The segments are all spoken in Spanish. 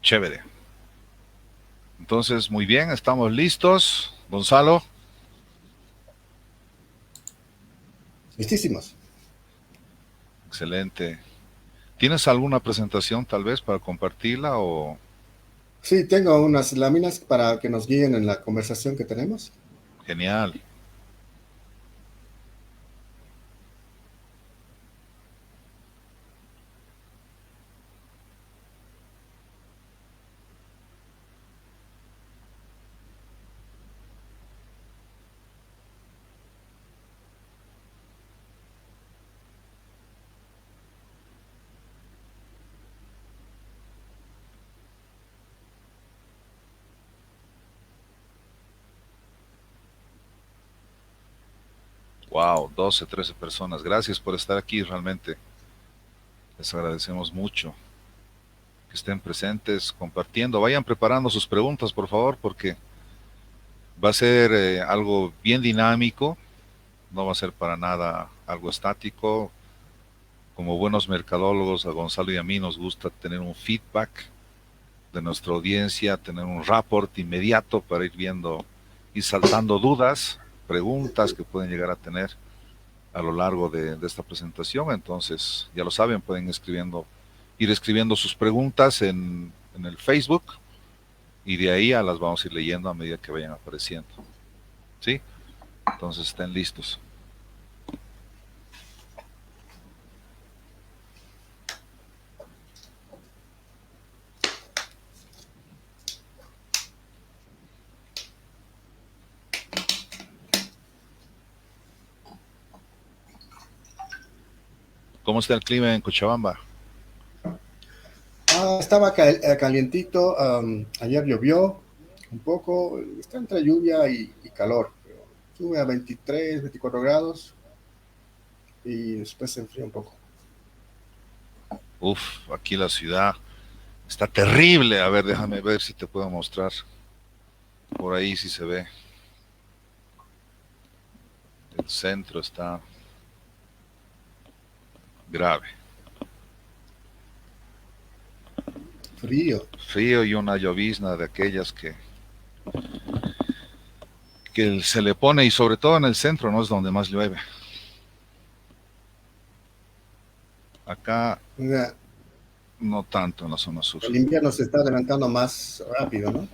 Chévere. Entonces, muy bien, estamos listos. Gonzalo, Listísimos. excelente. ¿Tienes alguna presentación tal vez para compartirla o Sí, tengo unas láminas para que nos guíen en la conversación que tenemos. genial? Wow, 12, 13 personas. Gracias por estar aquí, realmente. Les agradecemos mucho que estén presentes, compartiendo. Vayan preparando sus preguntas, por favor, porque va a ser algo bien dinámico, no va a ser para nada algo estático. Como buenos mercadólogos, a Gonzalo y a mí nos gusta tener un feedback de nuestra audiencia, tener un rapport inmediato para ir viendo y saltando dudas, preguntas que pueden llegar a tener a lo largo de esta presentación. Entonces, ya lo saben, pueden ir escribiendo sus preguntas en el Facebook y de ahí las vamos a ir leyendo a medida que vayan apareciendo. ¿Sí? Entonces, estén listos. ¿Cómo está el clima en Cochabamba? Estaba calientito, ayer llovió un poco, está entre lluvia y calor, pero sube a 23, 24 grados y después se enfría un poco. Uf, aquí la ciudad está terrible. A ver, déjame ver si te puedo mostrar. Por ahí si se ve. El centro está grave. Frío. Frío y una llovizna de aquellas que se le pone, y sobre todo en el centro, no es donde más llueve. Acá Ya, no tanto en la zona sur. el invierno se está adelantando más rápido, ¿no?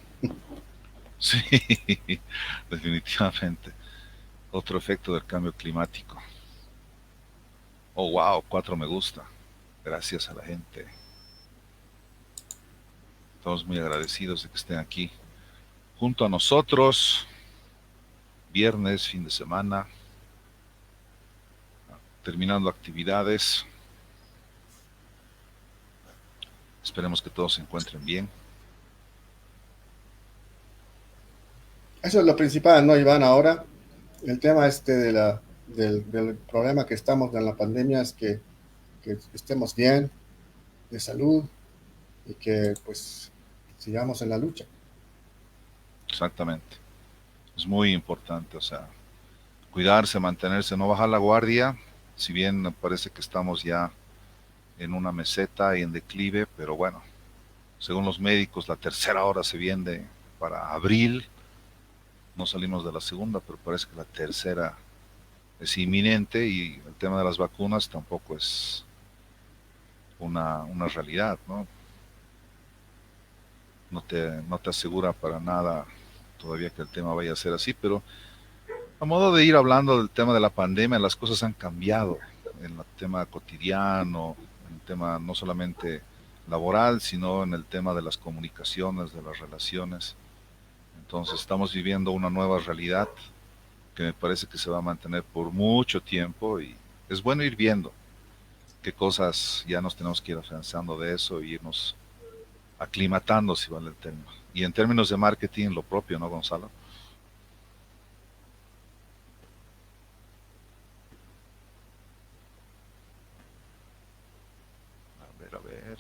Sí, definitivamente. Otro efecto del cambio climático. Oh, wow, 4 me gusta. Gracias a la gente. Estamos muy agradecidos de que estén aquí junto a nosotros. Viernes, fin de semana, terminando actividades. Esperemos que todos se encuentren bien. Eso es lo principal, ¿no, Iván? Ahora, el tema del problema que estamos en la pandemia es que estemos bien, de salud y que pues sigamos en la lucha. Exactamente. Es muy importante, o sea, cuidarse, mantenerse, no bajar la guardia. Si bien parece que estamos ya en una meseta y en declive, pero bueno, según los médicos, la tercera hora se viene para abril. No salimos de la segunda, pero parece que la tercera es inminente, y el tema de las vacunas tampoco es una realidad, ¿no? No te asegura para nada todavía que el tema vaya a ser así, pero a modo de ir hablando del tema de la pandemia, las cosas han cambiado en el tema cotidiano, en el tema no solamente laboral, sino en el tema de las comunicaciones, de las relaciones. Entonces estamos viviendo una nueva realidad que me parece que se va a mantener por mucho tiempo, y es bueno ir viendo qué cosas ya nos tenemos que ir afianzando de eso e irnos aclimatando, si vale el término. Y en términos de marketing, lo propio, ¿no, Gonzalo? A ver, a ver.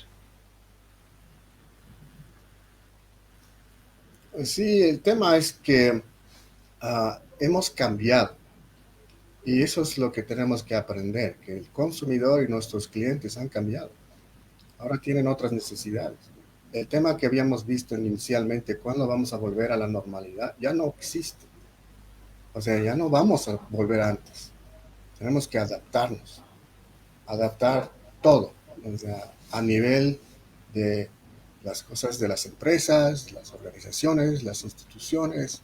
Sí, el tema es que hemos cambiado y eso es lo que tenemos que aprender, que el consumidor y nuestros clientes han cambiado. Ahora tienen otras necesidades. el tema que habíamos visto inicialmente, cuándo vamos a volver a la normalidad, ya no existe. O sea, ya no vamos a volver antes. Tenemos que adaptarnos, adaptar todo, o sea, a nivel de las cosas de las empresas, las organizaciones, las instituciones.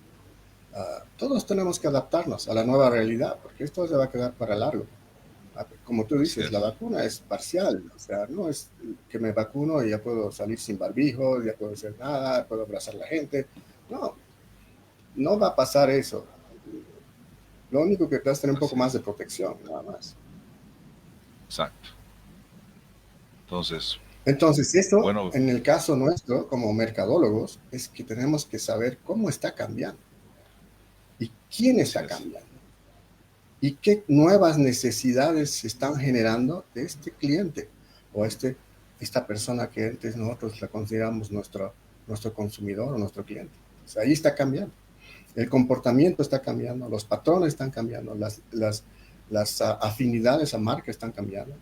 Todos tenemos que adaptarnos a la nueva realidad, porque esto se va a quedar para largo. Como tú Así dices, la es. vacuna es parcial, o sea, no es que me vacuno y ya puedo salir sin barbijo, ya puedo hacer nada, puedo abrazar a la gente. No, no va a pasar eso. Lo único que te es tener un poco Así más de es. protección, nada más. Exacto. Entonces, Entonces, eso, bueno, en el caso nuestro, como mercadólogos, es que tenemos que saber cómo está cambiando y quién así está es. cambiando y qué nuevas necesidades se están generando de este cliente o esta persona que antes nosotros la consideramos nuestro consumidor o nuestro cliente. O sea, ahí está cambiando. El comportamiento está cambiando, los patrones están cambiando, las afinidades a marca están cambiando.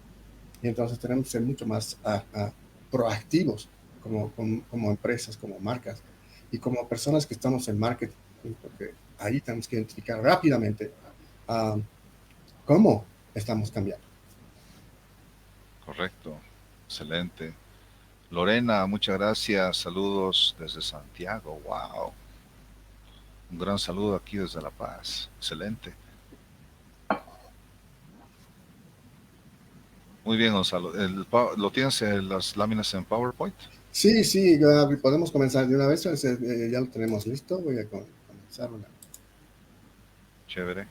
Y entonces tenemos que ser mucho más proactivos como empresas, como marcas y como personas que estamos en marketing, porque ahí tenemos que identificar rápidamente uh, cómo estamos cambiando. Correcto. Excelente. Lorena, muchas gracias. Saludos desde Santiago. Wow. Un gran saludo aquí desde La Paz. Excelente. Muy bien, Gonzalo. ¿Lo tienes en las láminas en PowerPoint? Sí, sí, podemos comenzar de una vez, ya lo tenemos listo, voy a comenzar una. Chévere.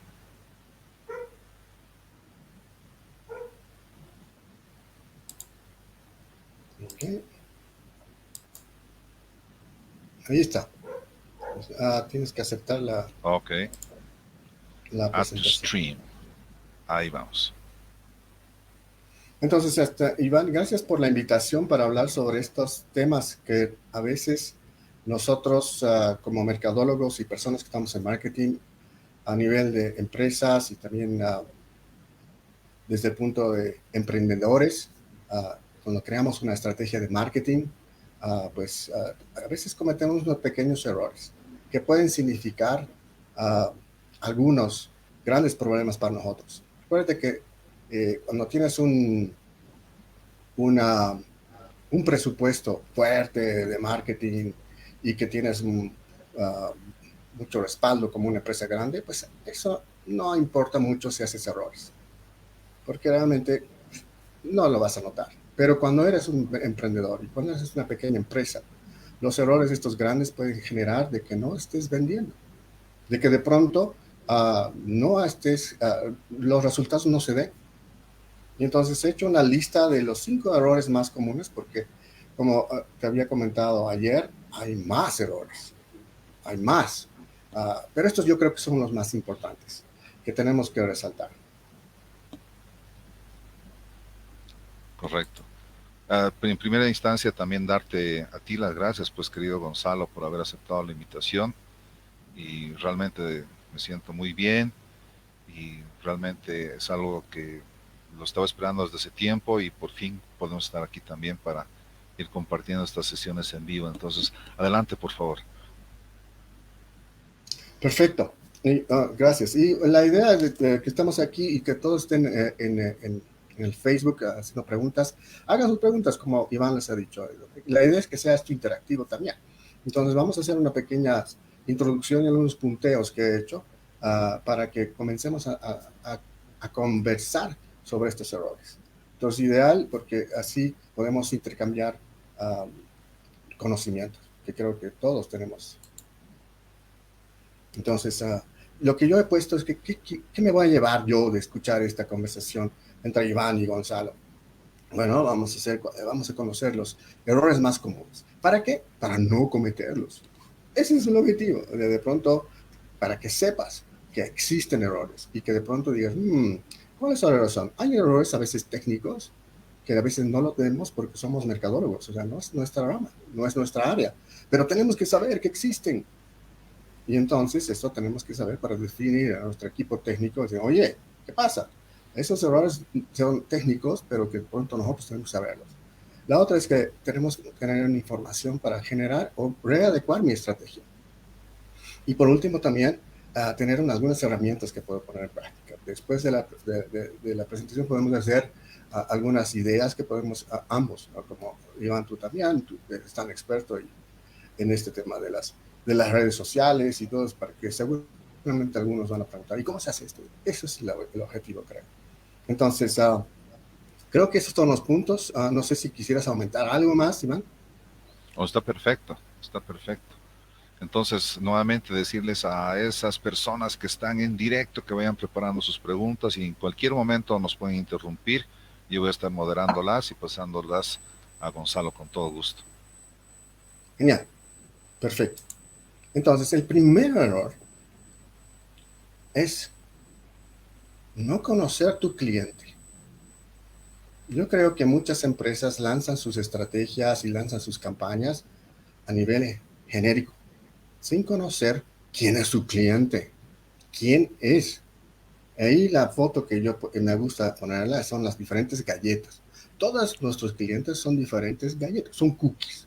Okay. Ahí está. Tienes que aceptar Ok. la Add to presentación. stream. Ahí vamos. Entonces, Iván, gracias por la invitación para hablar sobre estos temas que a veces nosotros como mercadólogos y personas que estamos en marketing a nivel de empresas y también desde el punto de emprendedores, cuando creamos una estrategia de marketing, pues a veces cometemos unos pequeños errores que pueden significar uh, algunos grandes problemas para nosotros. Recuerda que cuando tienes una, un presupuesto fuerte de marketing y que tienes mucho respaldo como una empresa grande, pues eso no importa mucho si haces errores, porque realmente no lo vas a notar. Pero cuando eres un emprendedor y cuando eres una pequeña empresa, los errores estos grandes pueden generar de que no estés vendiendo, de que de pronto no estés, los resultados no se den. Y entonces he hecho una lista de los 5 errores más comunes porque, como te había comentado ayer, hay más errores, hay más. Pero estos yo creo que son los más importantes que tenemos que resaltar. Correcto. En primera instancia, también darte a ti las gracias, pues querido Gonzalo, por haber aceptado la invitación. Y realmente me siento muy bien y realmente es algo que lo estaba esperando desde ese tiempo y por fin podemos estar aquí también para ir compartiendo estas sesiones en vivo. Entonces, adelante, por favor. Perfecto. Gracias. Y la idea de que estamos aquí y que todos estén en el Facebook haciendo preguntas, hagan sus preguntas como Iván les ha dicho. La idea es que sea esto interactivo también. Entonces vamos a hacer una pequeña introducción y algunos punteos que he hecho para que comencemos a conversar sobre estos errores. Entonces, ideal porque así podemos intercambiar conocimientos, que creo que todos tenemos. Entonces, lo que yo he puesto es que, ¿qué me voy a llevar yo de escuchar esta conversación entre Iván y Gonzalo? Bueno, vamos a conocer los errores más comunes. ¿Para qué? Para no cometerlos. Ese es el objetivo. De pronto, para que sepas que existen errores y que de pronto digas, ¿cuáles errores son? Hay errores a veces técnicos que a veces no lo tenemos porque somos mercadólogos, o sea, no es nuestra rama, no es nuestra área, pero tenemos que saber que existen. Y entonces esto tenemos que saber para definir a nuestro equipo técnico, decir, oye, ¿qué pasa? Esos errores son técnicos, pero que pronto nosotros tenemos que saberlos. La otra es que tenemos que tener una información para generar o readecuar mi estrategia. Y por último también tener unas buenas herramientas que puedo poner en práctica. Después de la presentación podemos hacer algunas ideas que podemos ambos, ¿no? Como Iván, tú también, tú eres tan experto en este tema de las redes sociales y todo, para que seguramente algunos van a preguntar, ¿y cómo se hace esto? Eso es el objetivo, creo. Entonces, creo que esos son los puntos. No sé si quisieras aumentar algo más, Iván. Oh, está perfecto, está perfecto. Entonces, nuevamente decirles a esas personas que están en directo que vayan preparando sus preguntas y en cualquier momento nos pueden interrumpir. Yo voy a estar moderándolas y pasándolas a Gonzalo con todo gusto. Genial, perfecto. Entonces, el primer error es no conocer a tu cliente. Yo creo que muchas empresas lanzan sus estrategias y lanzan sus campañas a nivel genérico, sin conocer quién es su cliente, quién es. Ahí la foto que me gusta ponerla son las diferentes galletas. Todos nuestros clientes son diferentes galletas, son cookies.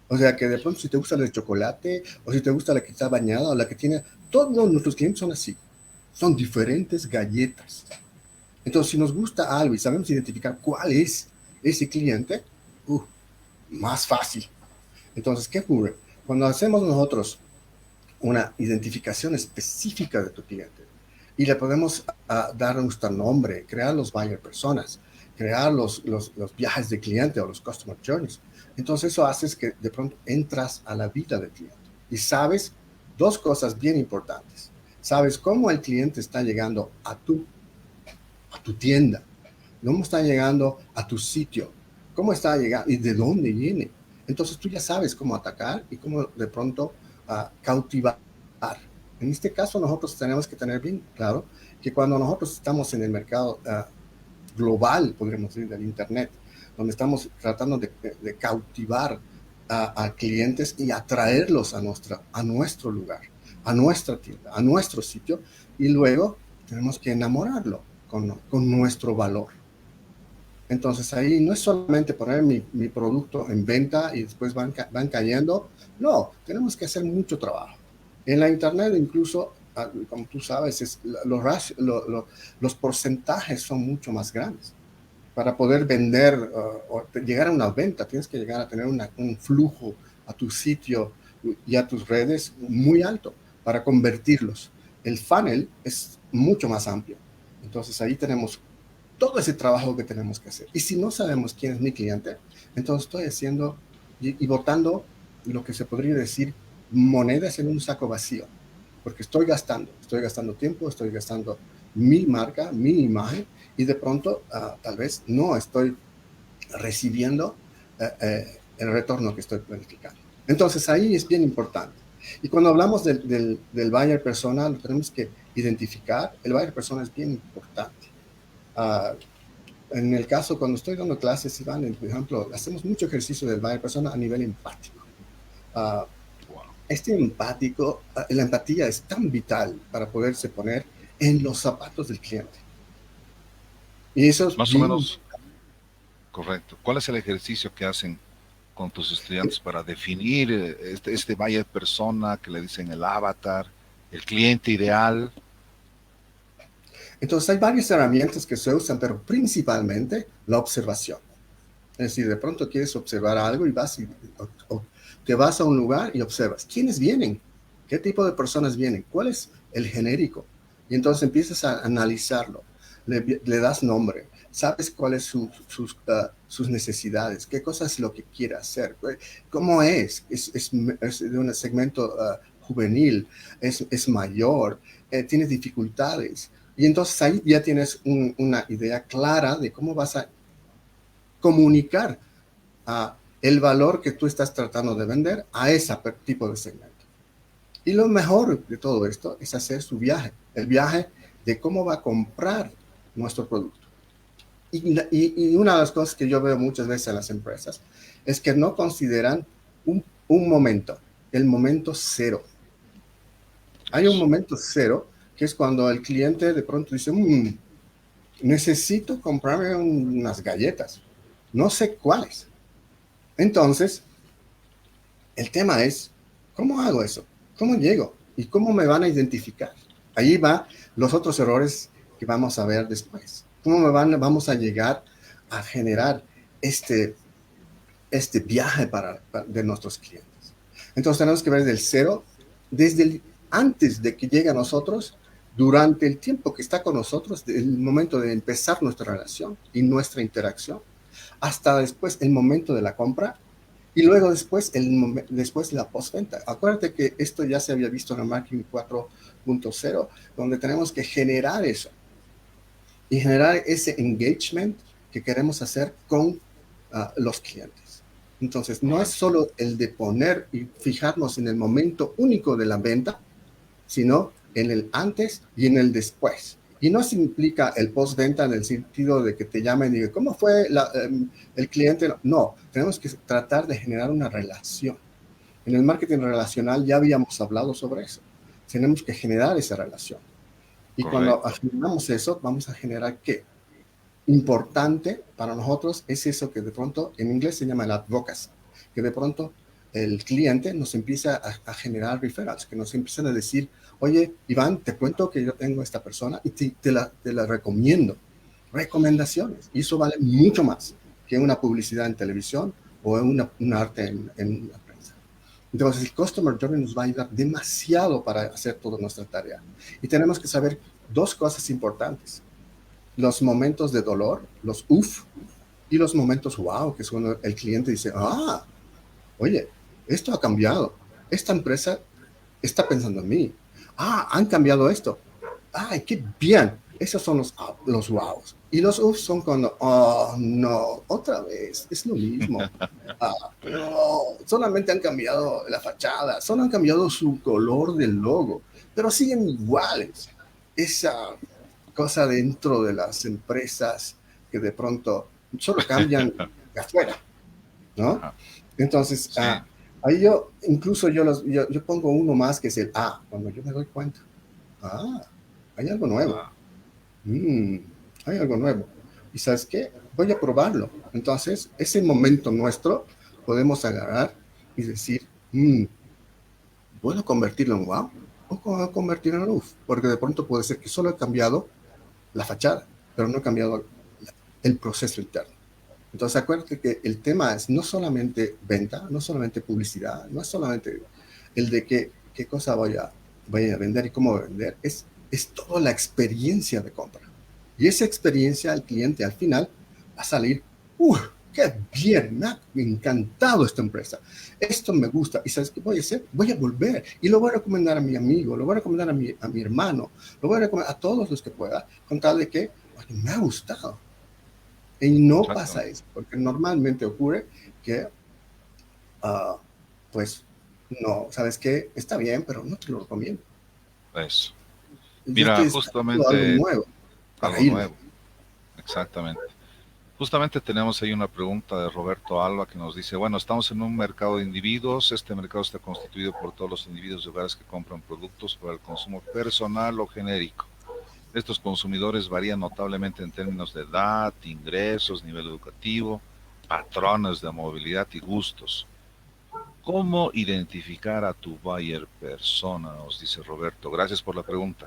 O sea que de pronto si te gusta la de chocolate, o si te gusta la que está bañada, o la que tiene, todos nuestros clientes son así. Son diferentes galletas. Entonces, si nos gusta algo y sabemos identificar cuál es ese cliente, más fácil. Entonces, ¿qué ocurre? Cuando hacemos nosotros una identificación específica de tu cliente y le podemos dar nuestro nombre, crear los buyer personas, crear los viajes de cliente o los customer journeys, entonces eso hace que de pronto entras a la vida del cliente y sabes dos cosas bien importantes. Sabes cómo el cliente está llegando a tu tienda, cómo está llegando a tu sitio, cómo está llegando y de dónde viene. Entonces tú ya sabes cómo atacar y cómo de pronto cautivar. En este caso nosotros tenemos que tener bien claro que cuando nosotros estamos en el mercado global, podríamos decir, del Internet, donde estamos tratando de cautivar a clientes y atraerlos a nuestro lugar, a nuestra tienda, a nuestro sitio, y luego tenemos que enamorarlo con nuestro valor. Entonces ahí no es solamente poner mi producto en venta y después van cayendo. No, tenemos que hacer mucho trabajo. En la internet incluso, como tú sabes, los porcentajes son mucho más grandes. Para poder vender o llegar a una venta, tienes que llegar a tener un flujo a tu sitio y a tus redes muy alto para convertirlos. El funnel es mucho más amplio. Entonces ahí tenemos todo ese trabajo que tenemos que hacer. Y si no sabemos quién es mi cliente, entonces estoy haciendo y botando lo que se podría decir monedas en un saco vacío, porque estoy gastando tiempo, estoy gastando mi marca, mi imagen, y de pronto tal vez no estoy recibiendo el retorno que estoy planificando. Entonces ahí es bien importante. Y cuando hablamos del buyer persona, lo tenemos que identificar. El buyer persona es bien importante. Uh, en el caso, cuando estoy dando clases, Iván, por ejemplo, hacemos mucho ejercicio del buyer persona a nivel empático. Uh, este empático, la empatía es tan vital para poderse poner en los zapatos del cliente. Y eso es Más o bien. menos, correcto. ¿Cuál es el ejercicio que hacen con tus estudiantes para definir este buyer persona que le dicen el avatar, el cliente ideal? Entonces hay varias herramientas que se usan, pero principalmente la observación. Es decir, de pronto quieres observar algo y o te vas a un lugar y observas quiénes vienen, qué tipo de personas vienen, cuál es el genérico. Y entonces empiezas a analizarlo, le das nombre, sabes cuáles son sus necesidades, qué cosas es lo que quiere hacer, cómo es de un segmento juvenil, es mayor, tiene dificultades. Y entonces ahí ya tienes una idea clara de cómo vas a comunicar el valor que tú estás tratando de vender a ese tipo de segmento. Y lo mejor de todo esto es hacer su viaje, el viaje de cómo va a comprar nuestro producto. Y una de las cosas que yo veo muchas veces en las empresas es que no consideran un momento, el momento cero. Hay un momento cero que es cuando el cliente de pronto dice, necesito comprarme unas galletas, no sé cuáles. Entonces, el tema es, ¿cómo hago eso? ¿Cómo llego? ¿Y cómo me van a identificar? Ahí va los otros errores que vamos a ver después. ¿Cómo vamos a llegar a generar este, este viaje de nuestros clientes? Entonces tenemos que ver desde el cero, antes de que llegue a nosotros, durante el tiempo que está con nosotros, el momento de empezar nuestra relación y nuestra interacción, hasta después el momento de la compra y luego después la postventa. Acuérdate que esto ya se había visto en el marketing 4.0, donde tenemos que generar eso y generar ese engagement que queremos hacer con los clientes. Entonces, no es Correcto. solo el de poner y fijarnos en el momento único de la venta, sino en el antes y en el después. Y no se implica el postventa en el sentido de que te llamen y digan, ¿cómo fue el cliente? No, tenemos que tratar de generar una relación. En el marketing relacional ya habíamos hablado sobre eso. Tenemos que generar esa relación. Y cuando Correcto. generamos eso, vamos a generar ¿qué? Importante para nosotros es eso que de pronto en inglés se llama el advocacy, que de pronto el cliente nos empieza a generar referrals, que nos empiezan a decir, oye, Iván, te cuento que yo tengo esta persona y te la recomiendo. Recomendaciones. Y eso vale mucho más que una publicidad en televisión o un arte en la prensa. Entonces, el Customer Journey nos va a ayudar demasiado para hacer toda nuestra tarea. Y tenemos que saber dos cosas importantes: los momentos de dolor, los uff, y los momentos wow, que es cuando el cliente dice, oye, esto ha cambiado. Esta empresa está pensando en mí. Han cambiado esto. Qué bien. Esos son los wows. Y los uffs son cuando, oh, no, otra vez, es lo mismo. No, solamente han cambiado la fachada, solo han cambiado su color del logo, pero siguen iguales. Esa cosa dentro de las empresas que de pronto solo cambian de afuera, ¿no? Ajá. Entonces, Sí. ahí incluso yo pongo uno más que es el cuando yo me doy cuenta, ah, hay algo nuevo. Ah, Mm, hay algo nuevo. ¿Y sabes qué? Voy a probarlo. Entonces, ese momento nuestro podemos agarrar y decir, ¿puedo convertirlo en wow? ¿O puedo convertirlo en uf? Porque de pronto puede ser que solo he cambiado la fachada, pero no he cambiado el proceso interno. Entonces, acuérdate que el tema es no solamente venta, no solamente publicidad, no es solamente el de qué cosa voy a vender y cómo vender, es toda la experiencia de compra. Y esa experiencia al cliente al final va a salir, qué bien, me ha encantado esta empresa, esto me gusta, y ¿sabes qué voy a hacer? Voy a volver, y lo voy a recomendar a mi amigo, lo voy a recomendar a mi hermano, lo voy a recomendar a todos los que pueda, con tal de que, oye, me ha gustado. Y no pasa exactamente. eso, porque normalmente ocurre que, uh, pues, no, ¿sabes qué? Está bien, pero no te lo recomiendo. Eso. Yo Mira, estoy esperando algo justamente nuevo para algo irme. nuevo. Exactamente. Justamente tenemos ahí una pregunta de Roberto Alba que nos dice, bueno, estamos en un mercado de individuos, este mercado está constituido por todos los individuos y hogares que compran productos para el consumo personal o genérico. Estos consumidores varían notablemente en términos de edad, ingresos, nivel educativo, patrones de movilidad y gustos. ¿Cómo identificar a tu buyer persona? Nos dice Roberto. Gracias por la pregunta.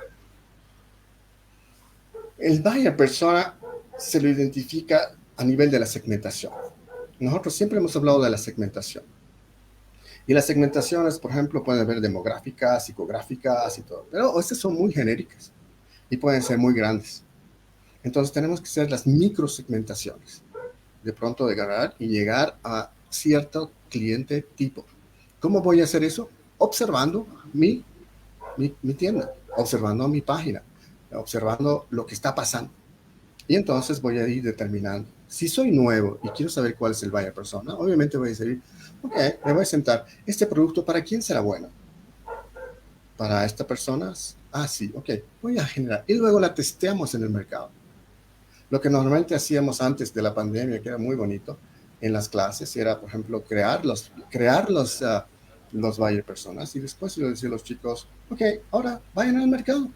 El buyer persona se lo identifica a nivel de la segmentación. Nosotros siempre hemos hablado de la segmentación. Y las segmentaciones, por ejemplo, pueden ver demográficas, psicográficas y todo. Pero estas son muy genéricas y pueden ser muy grandes. Entonces tenemos que hacer las microsegmentaciones. De pronto de agarrar y llegar a cierto cliente tipo. ¿Cómo voy a hacer eso? Observando mi tienda, observando mi página, observando lo que está pasando. Y entonces voy a ir determinando. Si soy nuevo y quiero saber cuál es el buyer persona, obviamente voy a decir, ok, me voy a sentar. ¿Este producto para quién será bueno? ¿Para esta persona? Sí, ok, voy a generar. Y luego la testeamos en el mercado. Lo que normalmente hacíamos antes de la pandemia, que era muy bonito, en las clases, era, por ejemplo, crear los buyer personas y después yo decía a los chicos, ok, ahora vayan al mercado,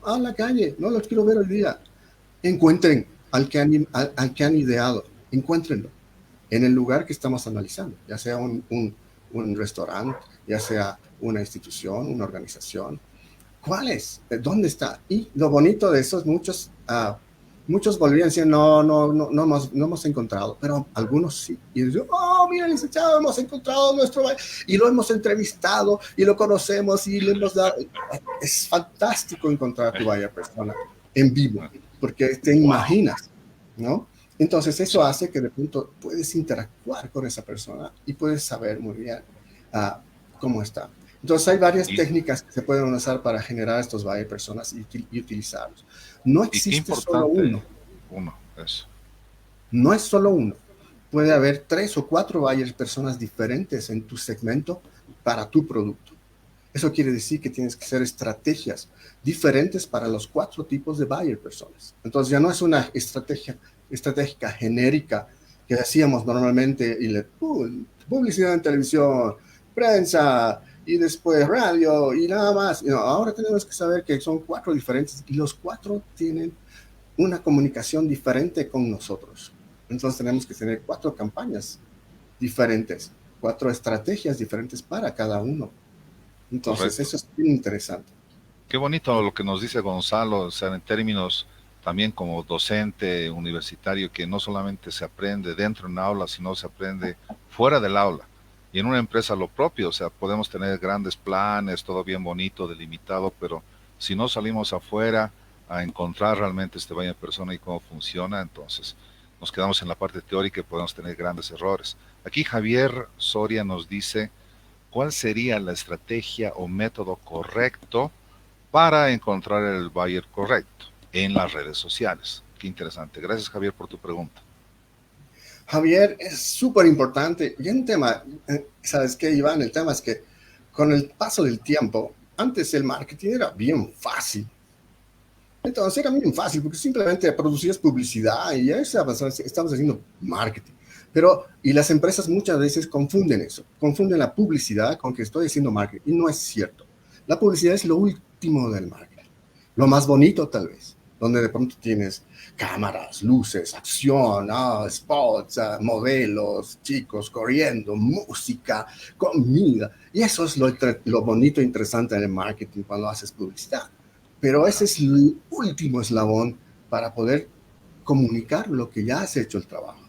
a la calle, no los quiero ver hoy día. Encuentren al que han ideado, encuéntrenlo. en el lugar que estamos analizando, ya sea un restaurante, ya sea una institución, una organización. ¿Cuál es? ¿Dónde está? Y lo bonito de eso es muchos volvían diciendo, no hemos encontrado, pero algunos sí. Y yo, oh, mira, licenciado, hemos encontrado nuestro, y lo hemos entrevistado, y lo conocemos, y le hemos dado. Es fantástico encontrar a tu buyer persona en vivo, porque te Wow. imaginas, ¿no? Entonces eso Sí. hace que de pronto puedes interactuar con esa persona y puedes saber muy bien uh, cómo está. Entonces hay varias Y, técnicas que se pueden usar para generar estos buyer personas y utilizarlos. No y qué existe solo importante, uno, uno, eso. no es solo uno. Puede haber 3 o 4 buyer personas diferentes en tu segmento para tu producto. Eso quiere decir que tienes que hacer estrategias diferentes para los 4 tipos de buyer personas. Entonces ya no es una estrategia estratégica genérica que hacíamos normalmente y publicidad en televisión, prensa y después radio y nada más. No, ahora tenemos que saber que son 4 diferentes y los 4 tienen una comunicación diferente con nosotros. Entonces tenemos que tener 4 campañas diferentes, 4 estrategias diferentes para cada uno. Entonces, Correcto. eso es bien interesante. Qué bonito lo que nos dice Gonzalo, o sea, en términos también como docente universitario, que no solamente se aprende dentro de un aula, sino se aprende fuera del aula. Y en una empresa lo propio, o sea, podemos tener grandes planes, todo bien bonito, delimitado, pero si no salimos afuera a encontrar realmente este baño de persona y cómo funciona, entonces nos quedamos en la parte teórica y podemos tener grandes errores. Aquí Javier Soria nos dice, ¿cuál sería la estrategia o método correcto para encontrar el buyer correcto en las redes sociales? Qué interesante. Gracias, Javier, por tu pregunta. Javier, es súper importante. Y un tema, ¿sabes qué, Iván? El tema es que con el paso del tiempo, antes el marketing era bien fácil. Entonces era bien fácil porque simplemente producías publicidad y ya estabas haciendo marketing. Pero, y las empresas muchas veces confunden eso, confunden la publicidad con que estoy haciendo marketing. Y no es cierto. La publicidad es lo último del marketing. Lo más bonito tal vez, donde de pronto tienes cámaras, luces, acción, spots, modelos, chicos corriendo, música, comida. Y eso es lo bonito e interesante en el marketing cuando haces publicidad. Pero ese es el último eslabón para poder comunicar lo que ya has hecho el trabajo.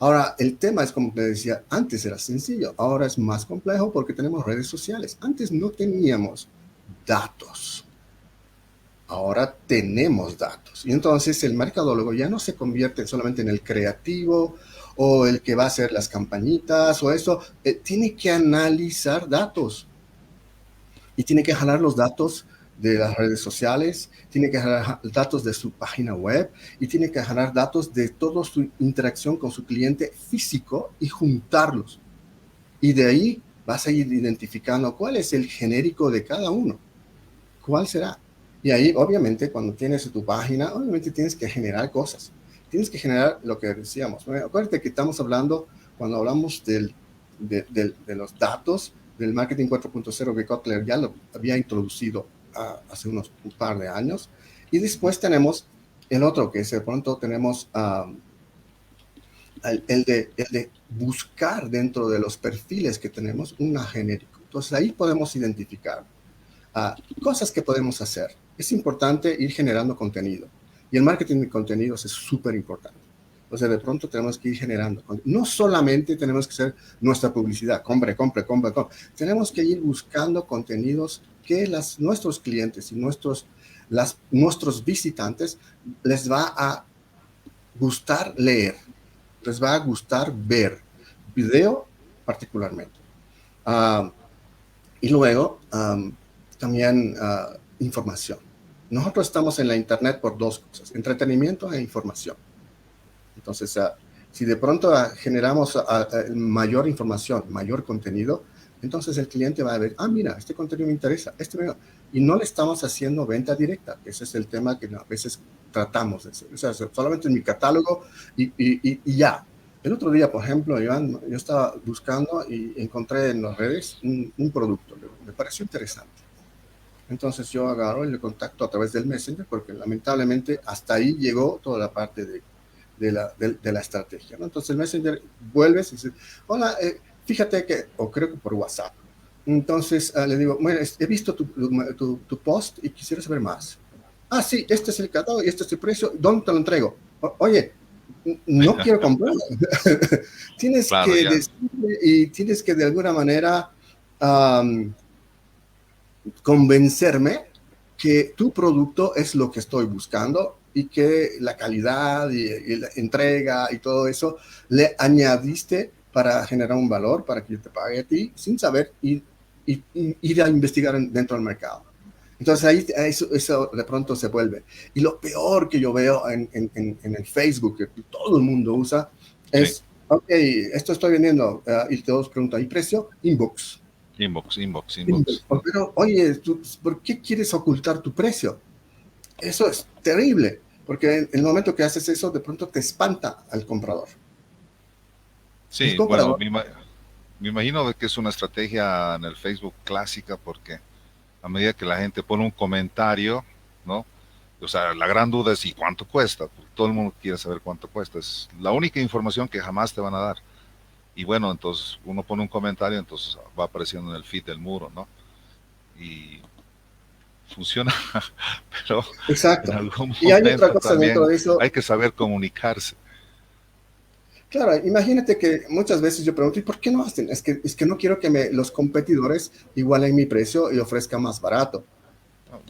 Ahora, el tema es, como te decía, antes era sencillo, ahora es más complejo porque tenemos redes sociales. Antes no teníamos datos, ahora tenemos datos. Y entonces el mercadólogo ya no se convierte solamente en el creativo o el que va a hacer las campañitas o eso, tiene que analizar datos y tiene que jalar los datos de las redes sociales, tiene que jalar datos de su página web y tiene que jalar datos de toda su interacción con su cliente físico y juntarlos. Y de ahí vas a ir identificando cuál es el genérico de cada uno, cuál será. Y ahí, obviamente, cuando tienes tu página, obviamente tienes que generar cosas. Tienes que generar lo que decíamos. Bueno, acuérdate que estamos hablando, cuando hablamos de los datos, del marketing 4.0 que Kotler ya lo había introducido hace un par de años. Y después tenemos el otro, que es de pronto tenemos el de buscar dentro de los perfiles que tenemos una genérico. Entonces ahí podemos identificar cosas que podemos hacer. Es importante ir generando contenido. Y el marketing de contenidos es súper importante. O sea, de pronto tenemos que ir generando. No solamente tenemos que hacer nuestra publicidad, compre, compre, compre, compre. Tenemos que ir buscando contenidos que nuestros clientes y nuestros visitantes les va a gustar leer, les va a gustar ver, video particularmente. Uh, y luego, también información. Nosotros estamos en la Internet por 2 cosas, entretenimiento e información. Entonces, si de pronto generamos mayor información, mayor contenido, entonces el cliente va a ver, mira, este contenido me interesa, y no le estamos haciendo venta directa, ese es el tema que a veces tratamos de hacer. O sea, solamente en mi catálogo y ya. El otro día, por ejemplo, Iván, yo estaba buscando y encontré en las redes un producto, me pareció interesante. Entonces yo agarro y le contacto a través del Messenger, porque lamentablemente hasta ahí llegó toda la parte de la estrategia, ¿no? Entonces el Messenger vuelves y dices, hola, fíjate que, o creo que por WhatsApp. Entonces le digo, bueno, he visto tu post y quisiera saber más. Ah, sí, este es el catálogo y este es el precio, ¿dónde te lo entrego? Oye, no quiero comprar. Tienes Claro, que ya. decirle y tienes que de alguna manera um, convencerme que tu producto es lo que estoy buscando y que la calidad y la entrega y todo eso le añadiste para generar un valor, para que yo te pague a ti, sin saber y ir a investigar dentro del mercado. Entonces ahí eso de pronto se vuelve. Y lo peor que yo veo en el Facebook, que todo el mundo usa, Sí. es, ok, esto estoy vendiendo, y todos preguntan, ¿y precio? Inbox. Inbox, inbox, inbox, ¿no? Pero, oye, ¿por qué quieres ocultar tu precio? Eso es terrible, porque en el momento que haces eso, de pronto te espanta al comprador. El Sí, bueno, comprador, me imagino de que es una estrategia en el Facebook clásica porque a medida que la gente pone un comentario, ¿no? O sea, la gran duda es ¿y cuánto cuesta? Todo el mundo quiere saber cuánto cuesta. Es la única información que jamás te van a dar. Y bueno, entonces uno pone un comentario, entonces va apareciendo en el feed del muro, ¿no? Y funciona, pero en exacto. algún Y hay otra momento cosa dentro también de eso. hay que saber comunicarse. Claro, imagínate que muchas veces yo pregunto, ¿y por qué no hacen? Es que no quiero que los competidores igualen mi precio y ofrezcan más barato.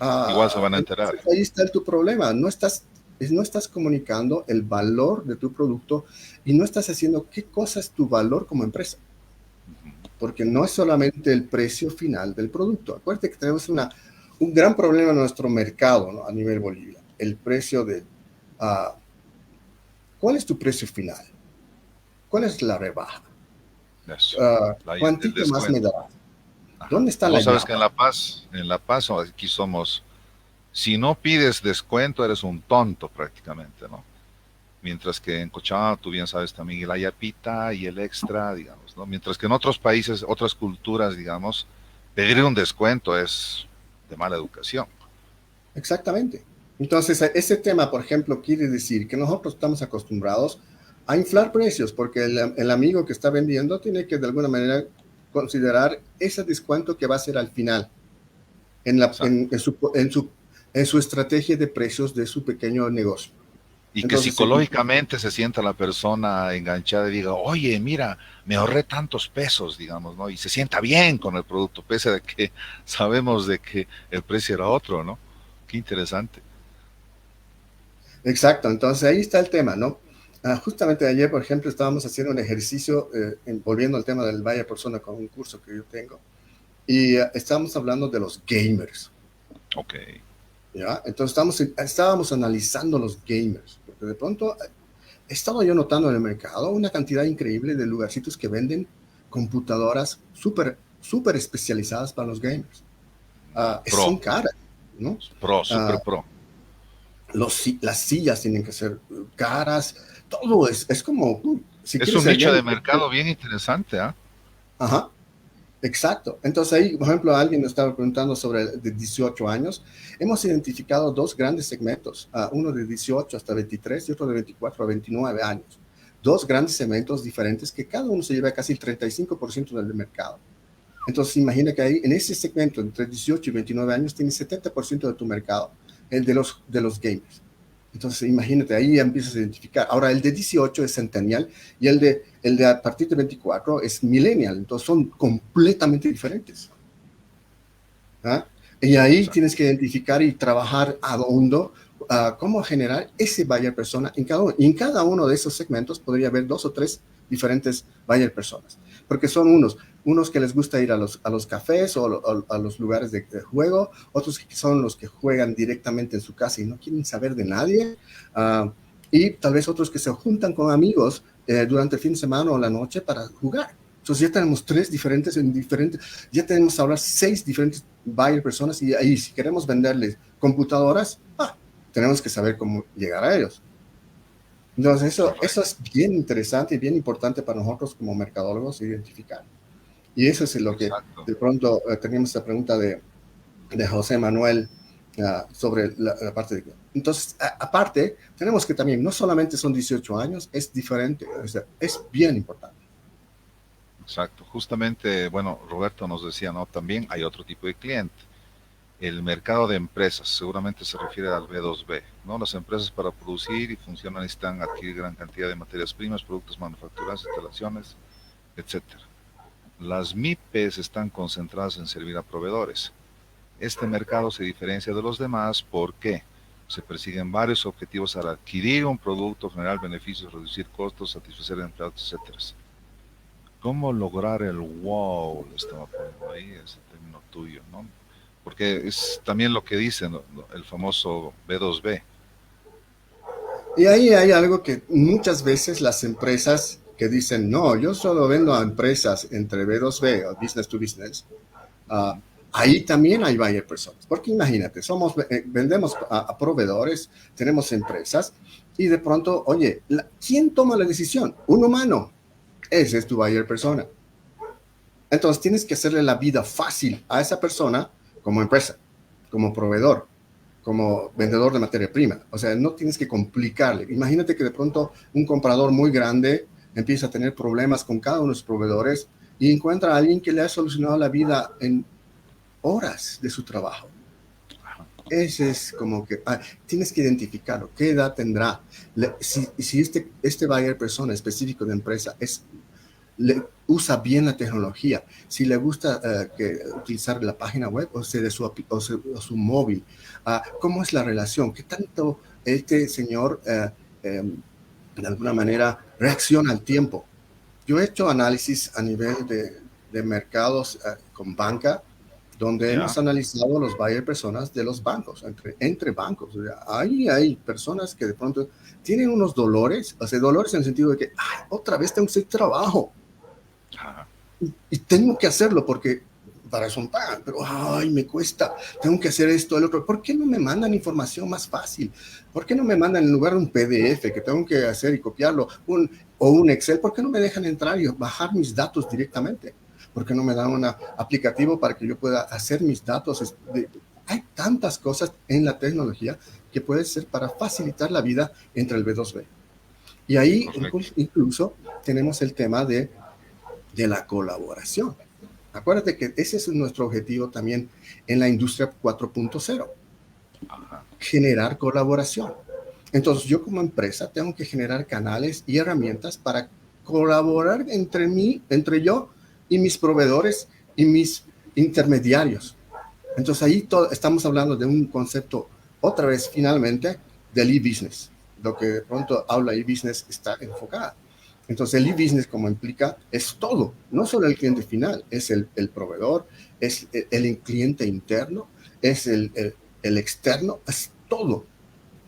¿No? Igual se van a enterar. Entonces ahí está tu problema. No estás comunicando el valor de tu producto y no estás haciendo qué cosa es tu valor como empresa. Porque no es solamente el precio final del producto. Acuérdate que tenemos un gran problema en nuestro mercado, ¿no? A nivel Bolivia. El precio de... Uh, ¿Cuál es tu precio final? ¿Cuál es la rebaja? Eso, el ¿Cuántito más me descuento. das? Ajá. ¿Dónde está la Vos sabes que llave? En La Paz aquí somos, si no pides descuento eres un tonto prácticamente, ¿no? Mientras que en Cochabamba, tú bien sabes también el ayapita y el extra, digamos, ¿no? Mientras que en otros países, otras culturas, digamos, pedir un descuento es de mala educación. Exactamente. Entonces, ese tema, por ejemplo, quiere decir que nosotros estamos acostumbrados a inflar precios, porque el amigo que está vendiendo tiene que de alguna manera considerar ese descuento que va a ser al final en, la, Exacto. en su estrategia de precios de su pequeño negocio. Y que Entonces, psicológicamente se sienta la persona enganchada y diga, oye, mira, me ahorré tantos pesos, digamos, ¿no? Y se sienta bien con el producto, pese a que sabemos de que el precio era otro, ¿no? Qué interesante. exacto, entonces ahí está el tema, ¿no? Justamente ayer, por ejemplo, estábamos haciendo un ejercicio, volviendo al tema del Vaya Persona con un curso que yo tengo, y estábamos hablando de los gamers. Ok. ¿Ya? Entonces estábamos analizando los gamers, porque de pronto estaba yo notando en el mercado una cantidad increíble de lugarcitos que venden computadoras súper súper especializadas para los gamers. Pro, Son caras, ¿no? pro, Uh, super pro. las sillas tienen que ser caras, todo es como, si Es quieres un ser nicho gamer, de mercado bien interesante, ¿ah? ajá. Exacto. Entonces ahí, por ejemplo, alguien nos estaba preguntando sobre el de 18 años. Hemos identificado dos grandes segmentos, uno de 18 hasta 23 y otro de 24 a 29 años. Dos grandes segmentos diferentes que cada uno se lleva casi el 35% del mercado. Entonces imagina que ahí en ese segmento entre 18 y 29 años tienes 70% de tu mercado, el de los gamers. Entonces, imagínate, ahí ya empiezas a identificar. Ahora, el de 18 es centennial y el de a partir de 24 es millennial. Entonces, son completamente diferentes. ¿Ah? Y ahí Exacto. tienes que identificar y trabajar a hondo cómo generar ese buyer persona en cada uno. Y en cada uno de esos segmentos podría haber dos o tres diferentes buyer personas. Porque son unos que les gusta ir a los cafés o a los lugares de juego, otros que son los que juegan directamente en su casa y no quieren saber de nadie, uh, y tal vez otros que se juntan con amigos durante el fin de semana o la noche para jugar. Entonces ya tenemos ya tenemos ahora 6 diferentes buyer personas y ahí si queremos venderles computadoras, tenemos que saber cómo llegar a ellos. Entonces eso Correcto. es bien interesante y bien importante para nosotros como mercadólogos identificar. Y eso es lo que Exacto. de pronto teníamos esta pregunta de José Manuel. sobre la parte de... Entonces, aparte, tenemos que también, no solamente son 18 años, es diferente, o sea, es bien importante. Exacto. Justamente, bueno, Roberto nos decía, ¿no? También hay otro tipo de cliente. El mercado de empresas, seguramente se refiere al B2B, ¿no? Las empresas para producir y funcionar necesitan adquirir gran cantidad de materias primas, productos manufacturados, instalaciones, etcétera. Las MIPES están concentradas en servir a proveedores. Este mercado se diferencia de los demás porque se persiguen varios objetivos al adquirir un producto, generar beneficios, reducir costos, satisfacer a empleados, etcétera. ¿Cómo lograr el wow? Le estaba poniendo ahí ese término tuyo, ¿no? Porque es también lo que dicen, ¿no? El famoso B2B. Y ahí hay algo que muchas veces las empresas que dicen, no, yo solo vendo a empresas entre B2B o business to business, uh, ahí también hay buyer personas. Porque imagínate, vendemos a proveedores, tenemos empresas, y de pronto, oye, ¿quién toma la decisión? Un humano. Ese es tu buyer persona. Entonces tienes que hacerle la vida fácil a esa persona como empresa, como proveedor, como vendedor de materia prima. O sea, no tienes que complicarle. Imagínate que de pronto un comprador muy grande empieza a tener problemas con cada uno de los proveedores y encuentra a alguien que le ha solucionado la vida en horas de su trabajo. Ese es como que tienes que identificarlo. ¿Qué edad tendrá? Si este buyer persona específico de empresa usa bien la tecnología, si le gusta utilizar la página web o su móvil, cómo es la relación, qué tanto este señor de alguna manera reacciona al tiempo. Yo he hecho análisis a nivel de mercados con banca, donde ¿Ya? hemos analizado los buyer personas de los bancos, entre bancos. Ahí hay personas que de pronto tienen unos dolores, o sea, dolores en el sentido de que, ay, otra vez tengo que hacer trabajo, Ajá. y tengo que hacerlo porque para eso me pagan, pero ay, me cuesta, tengo que hacer esto, el otro. ¿Por qué no me mandan información más fácil? ¿Por qué no me mandan en lugar de un PDF que tengo que hacer y copiarlo, o un Excel? ¿Por qué no me dejan entrar y bajar mis datos directamente? ¿Por qué no me dan un aplicativo para que yo pueda hacer mis datos? Hay tantas cosas en la tecnología que puede ser para facilitar la vida entre el B2B. Y ahí Correcto. incluso tenemos el tema de la colaboración. Acuérdate que ese es nuestro objetivo también en la industria 4.0, Ajá. generar colaboración. Entonces yo como empresa tengo que generar canales y herramientas para colaborar entre yo y mis proveedores y mis intermediarios. Entonces ahí estamos hablando de un concepto, otra vez finalmente, del e-business. Lo que de pronto habla e-business está enfocada. Entonces el e-business como implica es todo, no solo el cliente final, es el proveedor, es el cliente interno, es el externo, es todo.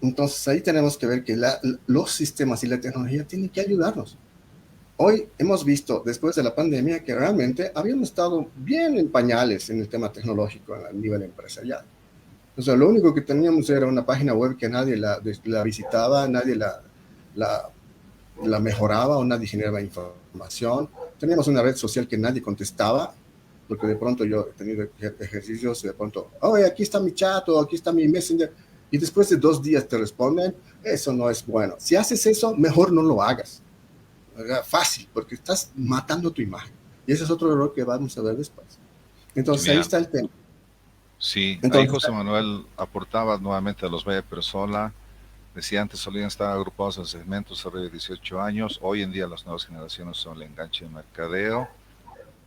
Entonces ahí tenemos que ver que los sistemas y la tecnología tienen que ayudarnos. Hoy hemos visto, después de la pandemia, que realmente habíamos estado bien en pañales en el tema tecnológico a nivel empresarial. O sea, lo único que teníamos era una página web que nadie la visitaba, nadie la, la mejoraba o nadie generaba información. Teníamos una red social que nadie contestaba, porque de pronto yo he tenido ejercicios, de pronto, oye, aquí está mi chat o aquí está mi messenger, y después de 2 días te responden, eso no es bueno. Si haces eso, mejor no lo hagas. Fácil, porque estás matando tu imagen. Y ese es otro error que vamos a ver después. Entonces ahí Genial. está el tema. Sí, ahí Entonces, José Manuel aportaba nuevamente a los Valle Persola. Decía antes solían estar agrupados en segmentos arriba de 18 años. Hoy en día las nuevas generaciones son el enganche de mercadeo.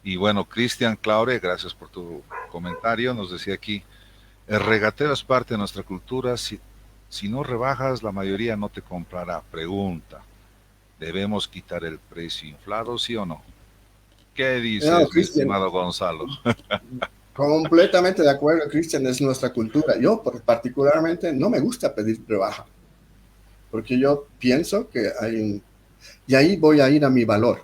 Y bueno, Cristian Claure, gracias por tu comentario. Nos decía aquí, el regateo es parte de nuestra cultura. Si no rebajas, la mayoría no te comprará. Pregunta, ¿debemos quitar el precio inflado, sí o no? ¿Qué no, dices, mi Cristian, estimado Gonzalo? completamente de acuerdo, Cristian, es nuestra cultura. Yo particularmente no me gusta pedir rebaja, porque yo pienso que y ahí voy a ir a mi valor.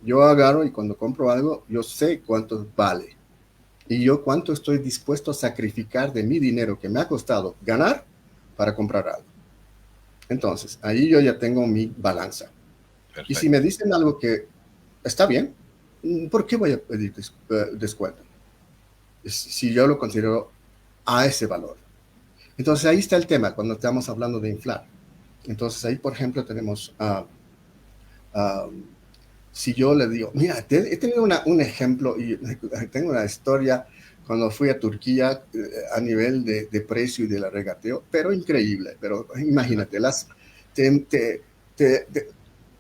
Yo agarro y cuando compro algo, yo sé cuánto vale. Y yo cuánto estoy dispuesto a sacrificar de mi dinero que me ha costado ganar para comprar algo. Entonces, ahí yo ya tengo mi balanza. Y si me Perfecto. dicen algo que está bien, ¿por qué voy a pedir descuento? Si yo lo considero a ese valor. Entonces ahí está el tema cuando estamos hablando de inflar. Entonces ahí, por ejemplo, tenemos, uh, si yo le digo, mira, he tenido un ejemplo y tengo una historia cuando fui a Turquía a nivel de precio y de la regateo, pero increíble, pero imagínate, te, te, te,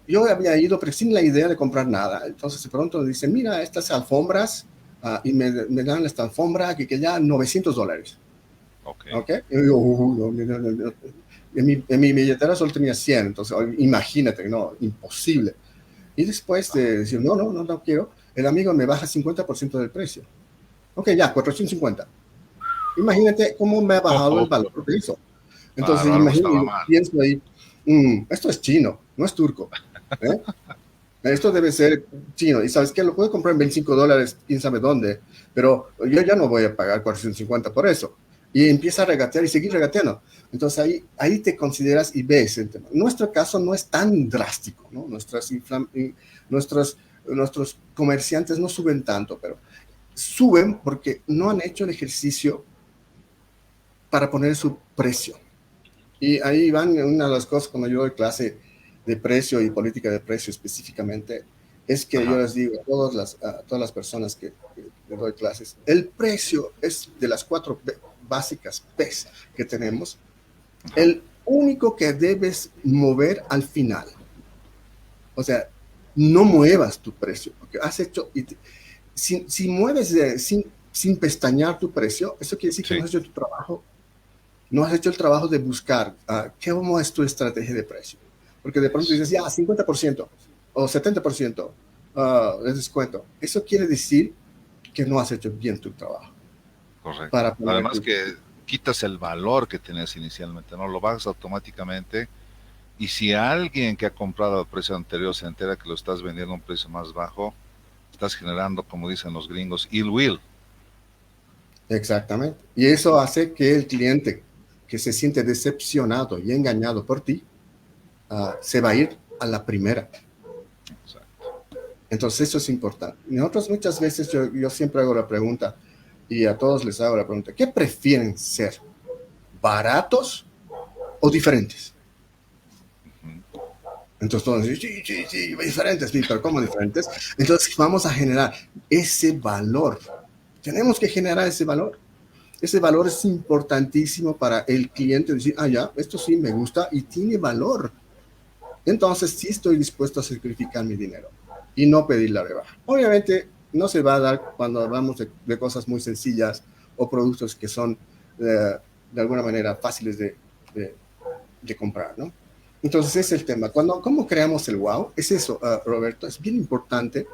yo había ido, pero sin la idea de comprar nada. Entonces, de pronto me dicen, mira, estas alfombras, y me dan esta alfombra que ya $900. Ok. ¿Ok? Y yo digo, no, no, no, no. En mi billetera solo tenía 100, entonces imagínate, no, imposible. Y después de decir, no, no, no, no quiero, el amigo me baja 50% del precio. Ok, ya, 450. Imagínate cómo me ha bajado el valor de eso. Entonces, Claro, algo estaba imagínate, mal. pienso ahí, esto es chino, no es turco. ¿Eh? Esto debe ser chino. Y sabes qué, lo puedo comprar en $25, quién sabe dónde, pero yo ya no voy a pagar 450 por eso. Y empieza a regatear y seguir regateando. Entonces ahí te consideras y ves el tema. Nuestro caso no es tan drástico, ¿no? Nuestros, nuestros comerciantes no suben tanto, pero suben porque no han hecho el ejercicio para poner su precio. Y ahí van una de las cosas cuando yo doy clase de precio y política de precio específicamente, es que yo Ajá. les digo a todas las personas que les doy clases, el precio es de las 4 básicas P's que tenemos, Ajá. el único que debes mover al final. O sea, no muevas tu precio, porque has hecho, si mueves sin pestañear tu precio, eso quiere decir que no Sí. has hecho tu trabajo, no has hecho el trabajo de buscar cómo es tu estrategia de precio. Porque de pronto Es dices, ya, 50% o 70% de descuento. Eso quiere decir que no has hecho bien tu trabajo correcto. para poner Además tu... que quitas el valor que tenías inicialmente, ¿no? Lo bajas automáticamente. Y si alguien que ha comprado al precio anterior se entera que lo estás vendiendo a un precio más bajo, estás generando, como dicen los gringos, ill will. Exactamente. Y eso hace que el cliente que se siente decepcionado y engañado por ti, se va a ir a la primera. Exacto. Entonces eso es importante. Nosotros muchas veces yo siempre hago la pregunta y a todos les hago la pregunta, ¿qué prefieren ser? ¿Baratos o diferentes? Ujú. Entonces todos dicen, sí, sí, sí, diferentes, sí, pero ¿cómo diferentes? Entonces vamos a generar ese valor. Tenemos que generar ese valor. Ese valor es importantísimo para el cliente decir, ya, esto sí me gusta y tiene valor. Entonces sí estoy dispuesto a sacrificar mi dinero y no pedir la rebaja. Obviamente no se va a dar cuando hablamos de cosas muy sencillas o productos que son de alguna manera fáciles de, de comprar, ¿no? Entonces ese es el tema. ¿Cómo creamos el wow? Es eso, Roberto, es bien importante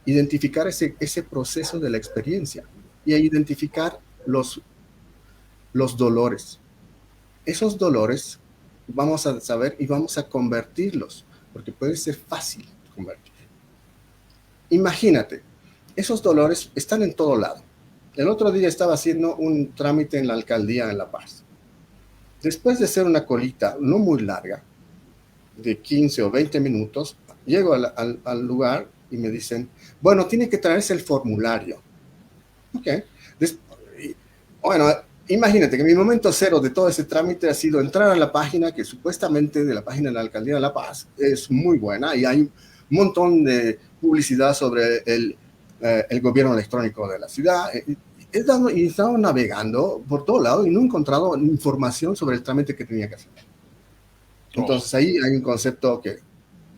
identificar ese proceso de la experiencia y identificar los dolores. Esos dolores vamos a saber y vamos a convertirlos, porque puede ser fácil convertir. Imagínate, esos dolores están en todo lado. El otro día estaba haciendo un trámite en la alcaldía en La Paz. Después de hacer una colita no muy larga, de 15 o 20 minutos, llego al lugar y me dicen, bueno, tiene que traerse el formulario. Ok. Des bueno, imagínate que mi momento cero de todo ese trámite ha sido entrar a la página que supuestamente de la página de la Alcaldía de La Paz es muy buena y hay un montón de publicidad sobre el gobierno electrónico de la ciudad. Y estaba navegando por todo lado y no he encontrado información sobre el trámite que tenía que hacer. Oh. Entonces ahí hay un concepto que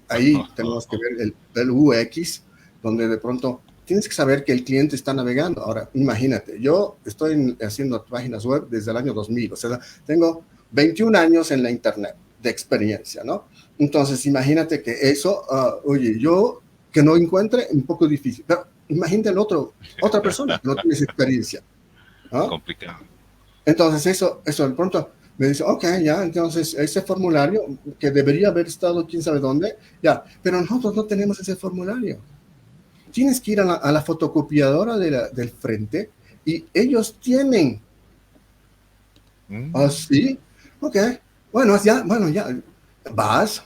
ahí tenemos que ver el UX, donde de pronto tienes que saber que el cliente está navegando. Ahora, imagínate, yo estoy haciendo páginas web desde el año 2000, o sea, tengo 21 años en la Internet de experiencia, ¿no? Entonces, imagínate que eso, oye, yo que no encuentre, un poco difícil, pero imagínate otra persona que no tiene esa experiencia, ¿no? Complicado. Entonces, eso de pronto me dice, ok, ya, entonces ese formulario que debería haber estado quién sabe dónde, ya, pero nosotros no tenemos ese formulario. Tienes que ir a la fotocopiadora del frente y ellos tienen. ¿Ah, Mm. sí? Ok, bueno, ya, vas.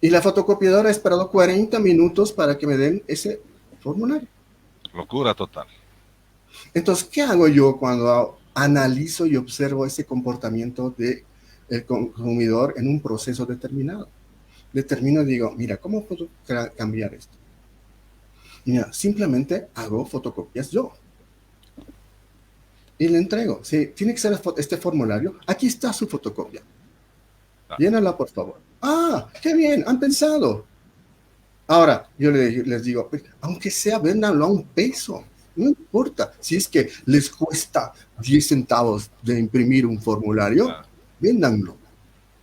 Y la fotocopiadora ha esperado 40 minutos para que me den ese formulario. Locura total. Entonces, ¿qué hago yo cuando analizo y observo ese comportamiento del consumidor en un proceso determinado. Determino y digo, mira, ¿cómo puedo cambiar esto? Y mira, simplemente hago fotocopias yo. Y le entrego. Sí, tiene que ser este formulario. Aquí está su fotocopia. Llénala, por favor. Ah, qué bien, han pensado. Ahora, yo les digo, aunque sea, véndanlo a $1. No importa. Si es que les cuesta 10 centavos de imprimir un formulario, véndanlo.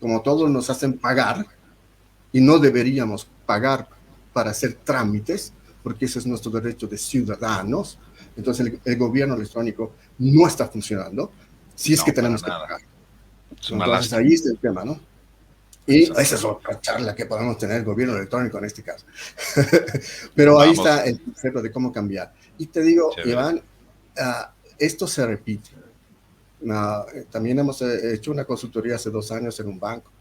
Como todos nos hacen pagar, y no deberíamos pagar para hacer trámites, porque ese es nuestro derecho de ciudadanos. Entonces el gobierno electrónico no está funcionando, si es que tenemos que pagar. Entonces ahí está el tema, ¿no? Y esa es otra charla que podemos tener el gobierno electrónico en este caso. Pero ahí está el concepto de cómo cambiar. Y te digo, Iván, esto se repite. También hemos hecho una consultoría hace 2 años en un banco.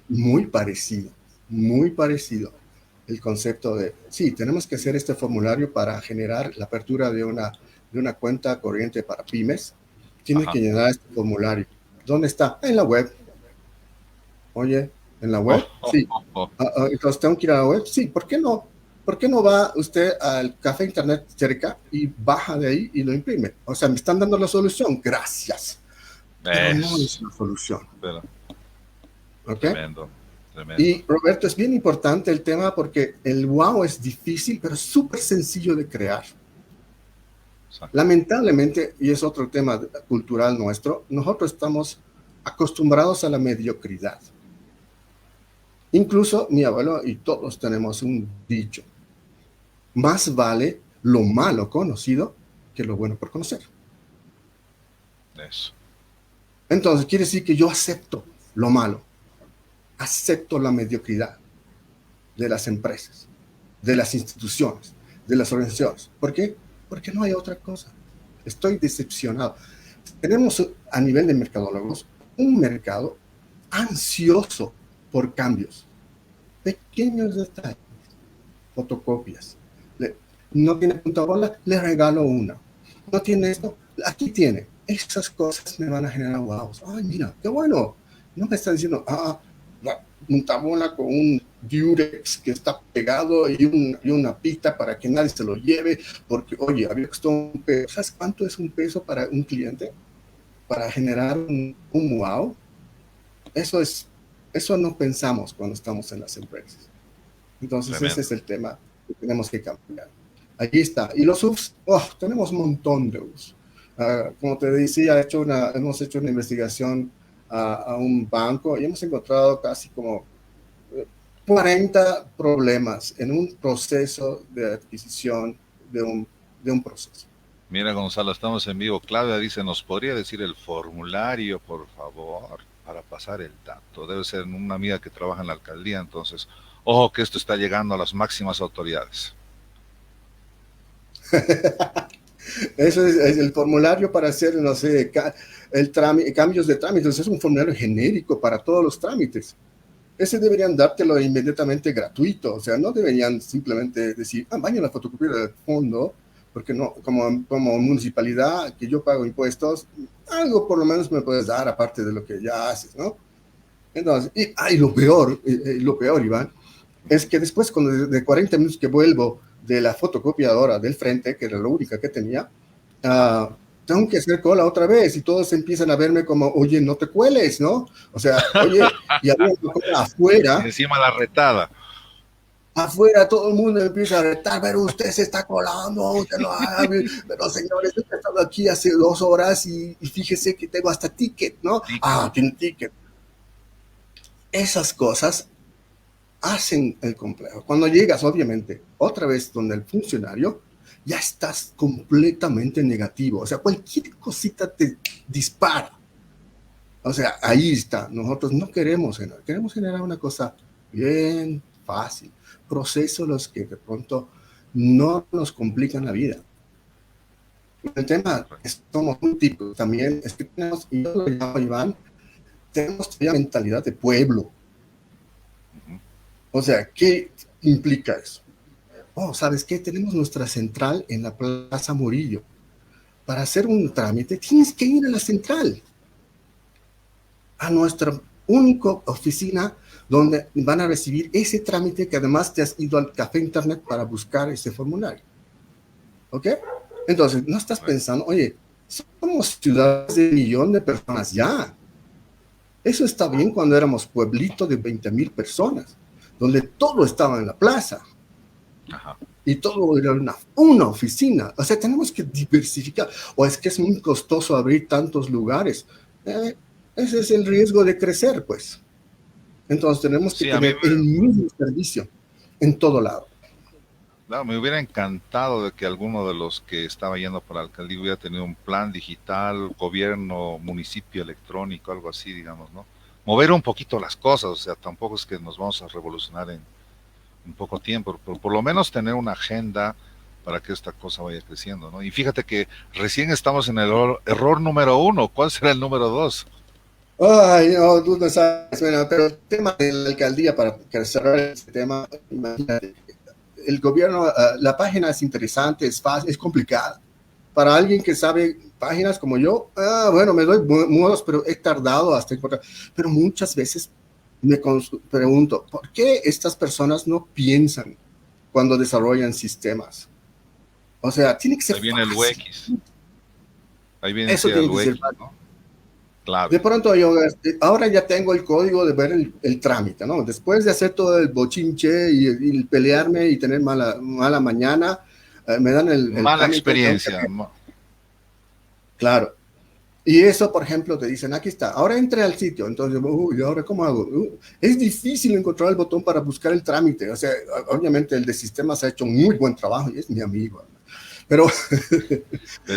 Muy parecido el concepto de, sí, tenemos que hacer este formulario para generar la apertura de una cuenta corriente para pymes. Tienes que llenar este formulario. ¿Dónde está? En la web. Oye, ¿en la web? Sí. Entonces, ¿tengo que ir a la web? Sí, ¿por qué no? ¿Por qué no va usted al café internet cerca y baja de ahí y lo imprime? O sea, me están dando la solución. Gracias. Pero no es la solución. ¿Ok? Tremendo. Y Roberto, es bien importante el tema porque el wow es difícil, pero es súper sencillo de crear. Lamentablemente, y es otro tema cultural nuestro, nosotros estamos acostumbrados a la mediocridad. Incluso mi abuelo y todos tenemos un dicho: más vale lo malo conocido que lo bueno por conocer. Eso. Entonces, quiere decir que yo acepto lo malo, acepto la mediocridad de las empresas, de las instituciones, de las organizaciones. ¿Por qué? Porque no hay otra cosa. Estoy decepcionado. Tenemos a nivel de mercadólogos un mercado ansioso por cambios. Pequeños detalles, fotocopias. No tiene punta bola, le regalo una. No tiene esto, aquí tiene. Esas cosas me van a generar wows. Ay, mira, qué bueno. No me está diciendo, punta bola con un Durex que está pegado y una pita para que nadie se lo lleve, porque, oye, había costado $1. ¿Sabes cuánto es $1 para un cliente? Para generar un wow. Eso no pensamos cuando estamos en las empresas. Entonces, ese es el tema que tenemos que cambiar. Aquí está. Y los usos, tenemos un montón de usos. Como te decía, hemos hecho una investigación a un banco y hemos encontrado casi como 40 problemas en un proceso de adquisición de un proceso. Mira, Gonzalo, estamos en vivo. Claudia dice, ¿nos podría decir el formulario, por favor, para pasar el dato? Debe ser una amiga que trabaja en la alcaldía, entonces, ojo que esto está llegando a las máximas autoridades. Eso es el formulario para hacer, no sé, cambios de trámites. Es un formulario genérico para todos los trámites. Ese deberían dártelo inmediatamente gratuito. O sea, no deberían simplemente decir, vaya la fotocopia del fondo, porque no, como municipalidad que yo pago impuestos, algo por lo menos me puedes dar aparte de lo que ya haces, ¿no? Entonces, lo peor, Iván, es que después, cuando de 40 minutos que vuelvo de la fotocopiadora del frente, que era la única que tenía, tengo que hacer cola otra vez y todos empiezan a verme como, oye, no te cueles, ¿no? O sea, oye, y había una cola afuera. Encima la retada. Afuera todo el mundo empieza a retar, pero usted se está colando, usted no haga, pero señores, he estado aquí hace 2 horas y fíjese que tengo hasta ticket, ¿no? Tiene ticket. Esas cosas hacen el complejo. Cuando llegas, obviamente, otra vez donde el funcionario, ya estás completamente negativo. O sea, cualquier cosita te dispara. O sea, ahí está. Nosotros no queremos generar una cosa bien fácil. Procesos los que de pronto no nos complican la vida. El tema es que somos muy típicos también, es que tenemos, y yo lo llamo Iván, tenemos todavía mentalidad de pueblo. O sea, ¿qué implica eso? ¿Sabes qué? Tenemos nuestra central en la Plaza Murillo. para hacer un trámite, tienes que ir a la central, a nuestra única oficina donde van a recibir ese trámite que además te has ido al café internet para buscar ese formulario. ¿Ok? Entonces, no estás pensando, oye, somos ciudades de 1 millón de personas ya. Eso está bien cuando éramos pueblito de 20,000 personas, donde todo estaba en la plaza. Ajá. Y todo era una oficina. O sea, tenemos que diversificar. O es que es muy costoso abrir tantos lugares. Ese es el riesgo de crecer, pues. Entonces tenemos que Sí, a mí tener el mismo servicio en todo lado. no, me hubiera encantado de que alguno de los que estaba yendo para la alcaldía hubiera tenido un plan digital, gobierno, municipio electrónico, algo así, digamos, ¿no? Mover un poquito las cosas, o sea, tampoco es que nos vamos a revolucionar en poco tiempo, pero por lo menos tener una agenda para que esta cosa vaya creciendo, ¿no? Y fíjate que recién estamos en el error número 1, ¿cuál será el número 2? Ay, no, tú no sabes, bueno, pero el tema de la alcaldía, para cerrar este tema, imagínate, el gobierno, la página es interesante, es fácil, es complicada. Para alguien que sabe páginas como yo, bueno, me doy modos, pero he tardado hasta encontrar. Pero muchas veces me pregunto, ¿por qué estas personas no piensan cuando desarrollan sistemas? O sea, tiene que ser Ahí viene el fácil. UX, ahí viene Eso sí, el tiene que ser UX, fácil. ¿no? De Clave. pronto yo, ahora ya tengo el código de ver el trámite, ¿no? Después de hacer todo el bochinche y pelearme y tener mala mañana, me dan el Mala trámite. experiencia. Claro. Y eso, por ejemplo, te dicen, aquí está, ahora entre al sitio. Entonces, ¿y ahora cómo hago? Es difícil encontrar el botón para buscar el trámite. O sea, obviamente el de sistemas ha hecho un muy buen trabajo y es mi amigo. Pero,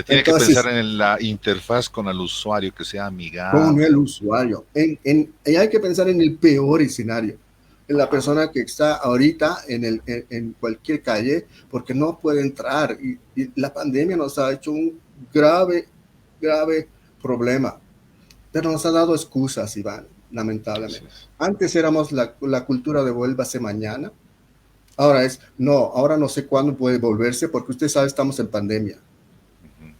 Tiene que pensar entonces, en la interfaz con el usuario, que sea con amigable. el usuario. Y hay que pensar en el peor escenario. En la Ajá. persona que está ahorita en cualquier calle porque no puede entrar. Y la pandemia nos ha hecho un grave problema. Pero nos ha dado excusas, Iván, Así lamentablemente. es. Antes éramos la cultura de vuélvase mañana. Ahora es, no, ahora no sé cuándo puede volverse porque usted sabe, estamos en pandemia. Ujú.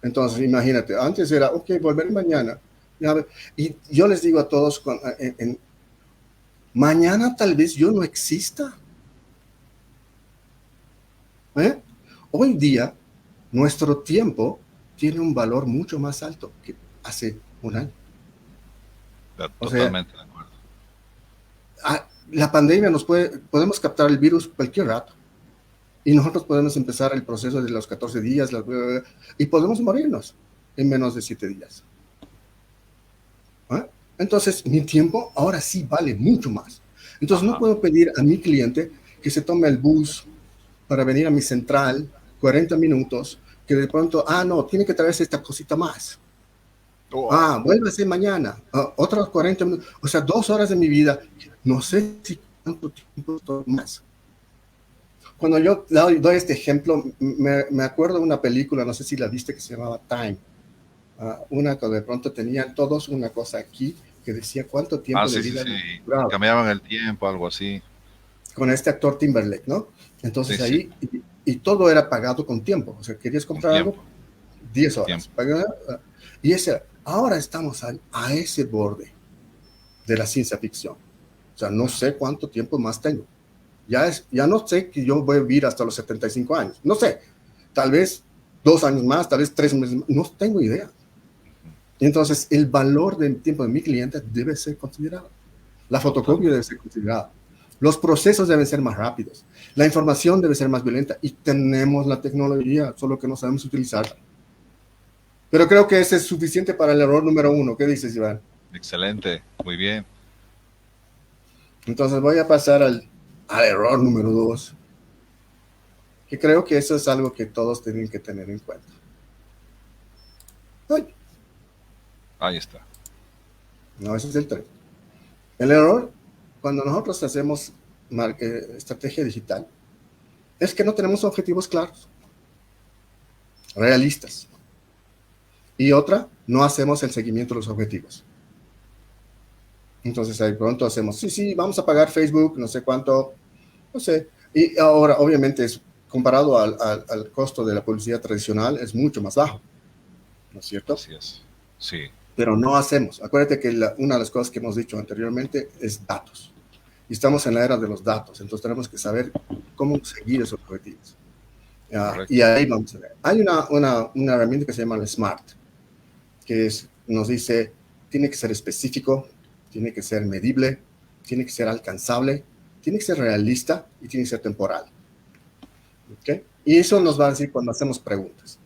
Entonces, imagínate, antes era, ok, volver mañana. Y yo les digo a todos, mañana tal vez yo no exista. ¿Eh? Hoy día, nuestro tiempo tiene un valor mucho más alto que hace un año. O sea, Totalmente de acuerdo. la pandemia podemos captar el virus cualquier rato. Y nosotros podemos empezar el proceso de los 14 días y podemos morirnos en menos de 7 días. ¿Ah? Entonces, mi tiempo ahora sí vale mucho más. Entonces, no Ajá. puedo pedir a mi cliente que se tome el bus para venir a mi central 40 minutos, que de pronto, no, tiene que traerse esta cosita más. Wow. Vuélvase mañana, otros 40 minutos, o sea, 2 horas de mi vida, no sé si cuánto tiempo más. Cuando yo doy este ejemplo, me acuerdo de una película, no sé si la viste, que se llamaba Time. Una que de pronto tenían todos una cosa aquí que decía cuánto Ah, tiempo de sí, sí, vida sí. había Y durado, cambiaban el tiempo, algo así. con este actor Timberlake, ¿no? Sí, Entonces sí. ahí, y todo era pagado con tiempo. O sea, querías Con comprar algo, tiempo. 10 Tiempo. horas. Y ahora estamos a ese borde de la ciencia ficción. O sea, no sé cuánto tiempo más tengo. Ya no sé que yo voy a vivir hasta los 75 años. No sé. Tal vez 2 años más, tal vez 3 meses más. No tengo idea. Y entonces el valor del tiempo de mi cliente debe ser considerado. La fotocopia Totalmente. debe ser considerada. Los procesos deben ser más rápidos. La información debe ser más violenta. Y tenemos la tecnología, solo que no sabemos utilizarla. Pero creo que ese es suficiente para el error número 1. ¿Qué dices, Iván? Excelente. Muy bien. Entonces voy a pasar al error número 2, que creo que eso es algo que todos tienen que tener en cuenta. Ay, Ahí está. no, ese es el 3. El error, cuando nosotros hacemos estrategia digital, es que no tenemos objetivos claros, realistas. Y otra, no hacemos el seguimiento de los objetivos. Entonces ahí pronto hacemos, sí, vamos a pagar Facebook, no sé cuánto, no sé. Y ahora, obviamente, es comparado al costo de la publicidad tradicional, es mucho más bajo, ¿no es cierto? Así es. Sí, Pero no hacemos. Acuérdate que una de las cosas que hemos dicho anteriormente es datos. Y estamos en la era de los datos, entonces tenemos que saber cómo seguir esos objetivos. Y correcto. ahí vamos a ver. Hay una herramienta que se llama el SMART, que nos dice, tiene que ser específico, tiene que ser medible, tiene que ser alcanzable, tiene que ser realista y tiene que ser temporal. ¿Okay? Y eso nos va a decir cuando hacemos preguntas.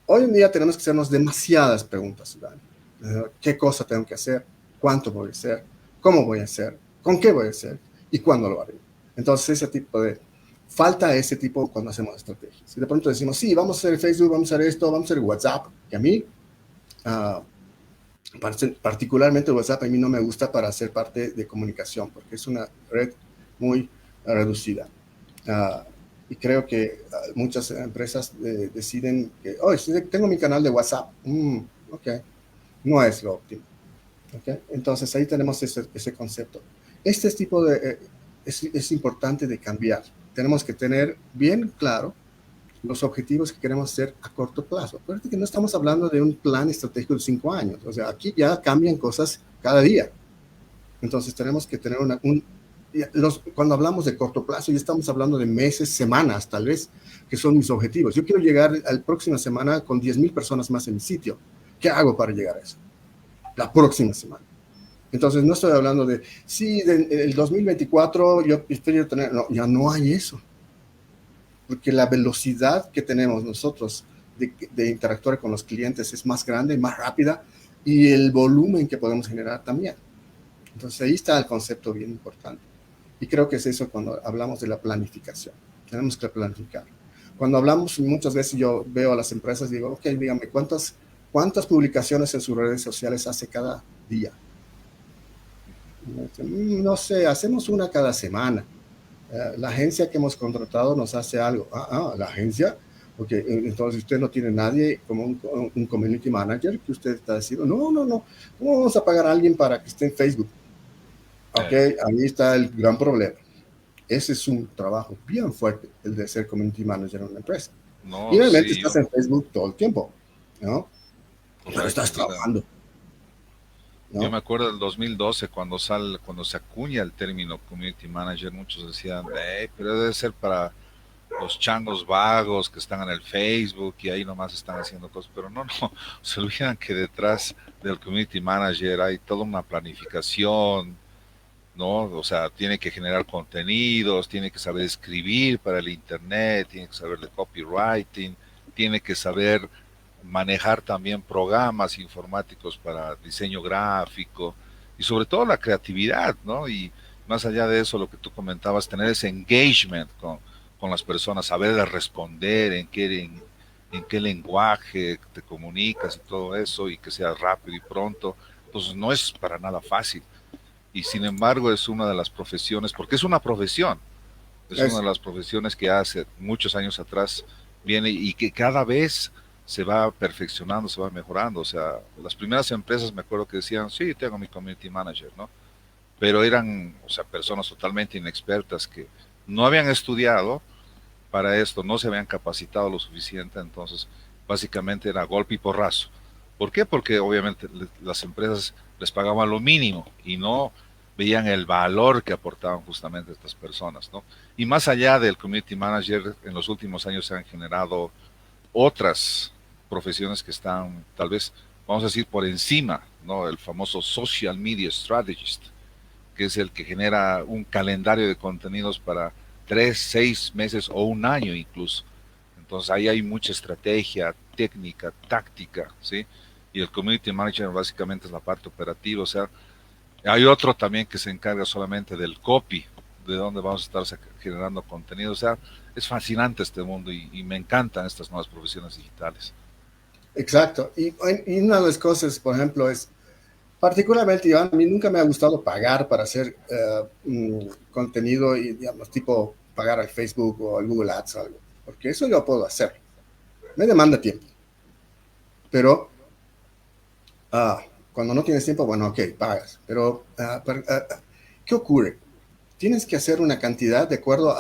Hoy en día tenemos que hacernos demasiadas preguntas, Iván. ¿Qué cosa tengo que hacer? ¿Cuánto voy a hacer? ¿Cómo voy a hacer? ¿Con qué voy a hacer? ¿Y cuándo lo haré? Entonces, falta ese tipo cuando hacemos estrategias. Y de pronto decimos, sí, vamos a hacer Facebook, vamos a hacer esto, vamos a hacer WhatsApp, que a mí, uh, particularmente WhatsApp, a mí no me gusta para ser parte de comunicación, porque es una red muy reducida. Y creo que muchas empresas deciden que, oh, tengo mi canal de WhatsApp. Ok, no es lo óptimo. Okay. Entonces ahí tenemos ese concepto. Este tipo es importante de cambiar. Tenemos que tener bien claro los objetivos que queremos hacer a corto plazo. Acuérdate que no estamos hablando de un plan estratégico de 5 años. O sea, aquí ya cambian cosas cada día. Entonces tenemos que tener cuando hablamos de corto plazo, ya estamos hablando de meses, semanas, tal vez, que son mis objetivos. Yo quiero llegar a la próxima semana con 10,000 personas más en mi sitio. ¿Qué hago para llegar a eso? La próxima semana. Entonces, no estoy hablando de, sí, del 2024 yo espero tener, no, ya no hay eso. Porque la velocidad que tenemos nosotros de interactuar con los clientes es más grande, más rápida, y el volumen que podemos generar también. Entonces, ahí está el concepto bien importante. Y creo que es eso cuando hablamos de la planificación. Tenemos que planificar. Cuando hablamos, muchas veces yo veo a las empresas y digo, ok, dígame, ¿cuántas publicaciones en sus redes sociales hace cada día? No sé, hacemos una cada semana. La agencia que hemos contratado nos hace algo. La agencia. Ok, entonces usted no tiene nadie como un community manager que usted está diciendo, no. ¿Cómo vamos a pagar a alguien para que esté en Facebook? Ok, ahí está el gran problema. Ese es un trabajo bien fuerte, el de ser community manager en una empresa. Y No, realmente sí, estás en Facebook todo el tiempo, ¿no? Pero correcto. estás trabajando, Yo me ¿no? acuerdo del 2012 cuando se acuña el término community manager, muchos decían, pero debe ser para los changos vagos que están en el Facebook y ahí nomás están haciendo cosas, pero no, se olvidan que detrás del community manager hay toda una planificación, ¿no? O sea, tiene que generar contenidos, tiene que saber escribir para el internet, tiene que saber de copywriting, tiene que saber manejar también programas informáticos para diseño gráfico y sobre todo la creatividad, ¿no? Y más allá de eso, lo que tú comentabas, tener ese engagement con las personas, saber responder en qué lenguaje te comunicas y todo eso, y que sea rápido y pronto, pues no es para nada fácil. Y sin embargo es una de las profesiones, porque es una de Es las profesiones que hace muchos años atrás viene y que cada vez se va perfeccionando, se va mejorando. O sea, las primeras empresas me acuerdo que decían, sí, tengo mi community manager, ¿no? Pero eran, o sea, personas totalmente inexpertas que no habían estudiado para esto, no se habían capacitado lo suficiente, entonces básicamente era golpe y porrazo. ¿Por qué? Porque obviamente las empresas les pagaban lo mínimo y no veían el valor que aportaban justamente estas personas, ¿no? Y más allá del community manager, en los últimos años se han generado otras profesiones que están tal vez, vamos a decir, por encima, ¿no? El famoso social media strategist, que es el que genera un calendario de contenidos para 3, 6 meses o un año incluso. Entonces ahí hay mucha estrategia, técnica, táctica, ¿sí? Y el community manager básicamente es la parte operativa, o sea, hay otro también que se encarga solamente del copy, de dónde vamos a estar generando contenido, o sea, es fascinante este mundo y me encantan estas nuevas profesiones digitales. exacto. Y una de las cosas, por ejemplo, es, particularmente, Iván, a mí nunca me ha gustado pagar para hacer contenido y, digamos, tipo pagar al Facebook o al Google Ads o algo, porque eso yo puedo hacer. Me demanda tiempo, pero cuando no tienes tiempo, bueno, ok, pagas. Pero, ¿qué ocurre? Tienes que hacer una cantidad de acuerdo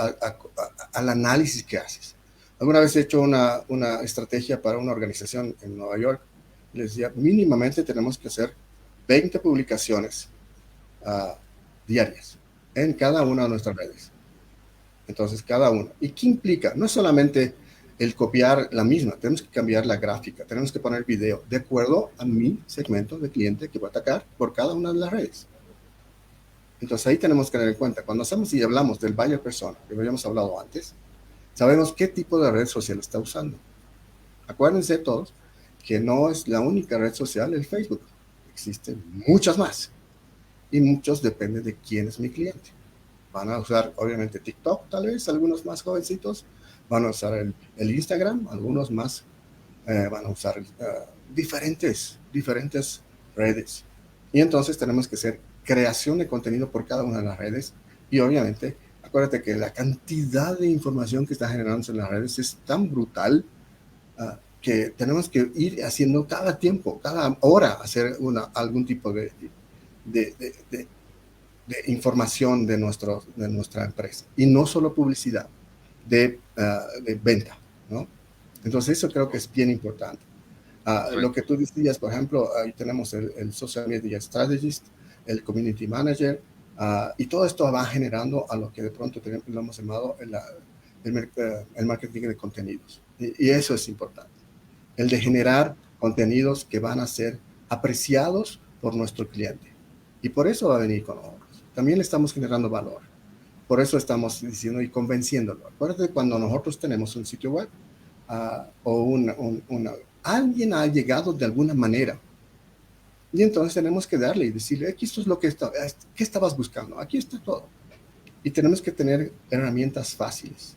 al análisis que haces. Alguna vez he hecho una estrategia para una organización en Nueva York. Les decía, mínimamente tenemos que hacer 20 publicaciones diarias en cada una de nuestras redes. Entonces, cada una. ¿Y qué implica? No es solamente el copiar la misma, tenemos que cambiar la gráfica, tenemos que poner video de acuerdo a mi segmento de cliente que voy a atacar por cada una de las redes. Entonces, ahí tenemos que tener en cuenta, cuando hacemos y hablamos del buyer persona, que habíamos hablado antes, sabemos qué tipo de red social está usando. Acuérdense todos que no es la única red social el Facebook. Existen muchas más. Y muchos dependen de quién es mi cliente. Van a usar, obviamente, TikTok, tal vez, algunos más jovencitos. Van a usar el Instagram, algunos más van a usar diferentes redes. Y entonces tenemos que hacer creación de contenido por cada una de las redes. Y obviamente, acuérdate que la cantidad de información que está generándose en las redes es tan brutal que tenemos que ir haciendo cada tiempo, cada hora, hacer algún tipo de información de nuestra empresa. Y no solo publicidad, de venta, ¿no? Entonces eso creo que es bien importante. Lo que tú decías, por ejemplo, ahí tenemos el Social Media Strategist, el Community Manager, y todo esto va generando a lo que de pronto lo hemos llamado el marketing de contenidos. Y eso es importante. El de generar contenidos que van a ser apreciados por nuestro cliente. Y por eso va a venir con nosotros. También le estamos generando valor. Por eso estamos diciendo y convenciéndolo. Acuérdate cuando nosotros tenemos un sitio web o alguien ha llegado de alguna manera. Y entonces tenemos que darle y decirle, aquí esto es lo que ¿qué estabas buscando? Aquí está todo. Y tenemos que tener herramientas fáciles.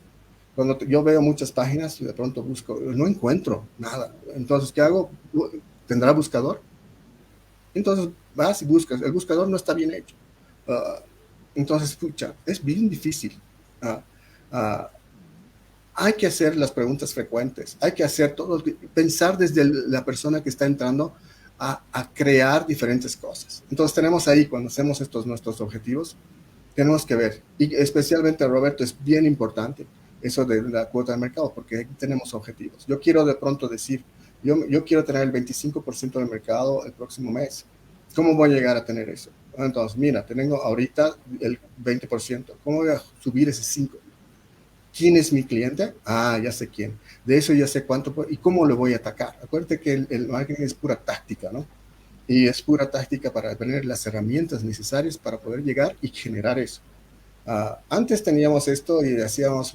Cuando yo veo muchas páginas, de pronto busco, no encuentro nada. Entonces, ¿qué hago? ¿Tendrá buscador? Entonces vas y buscas. El buscador no está bien hecho. Entonces, escucha, es bien difícil. Hay que hacer las preguntas frecuentes. Hay que hacer todo, pensar desde la persona que está entrando a crear diferentes cosas. Entonces tenemos ahí, cuando hacemos nuestros objetivos, tenemos que ver. Y especialmente, Roberto, es bien importante eso de la cuota de mercado, porque aquí tenemos objetivos. Yo quiero de pronto decir, yo quiero tener el 25% del mercado el próximo mes. ¿Cómo voy a llegar a tener eso? Entonces, mira, tengo ahorita el 20%. ¿Cómo voy a subir ese 5%? ¿Quién es mi cliente? Ya sé quién. De eso ya sé cuánto y cómo lo voy a atacar. Acuérdate que el marketing es pura táctica, ¿no? Y es pura táctica para tener las herramientas necesarias para poder llegar y generar eso. Antes teníamos esto y hacíamos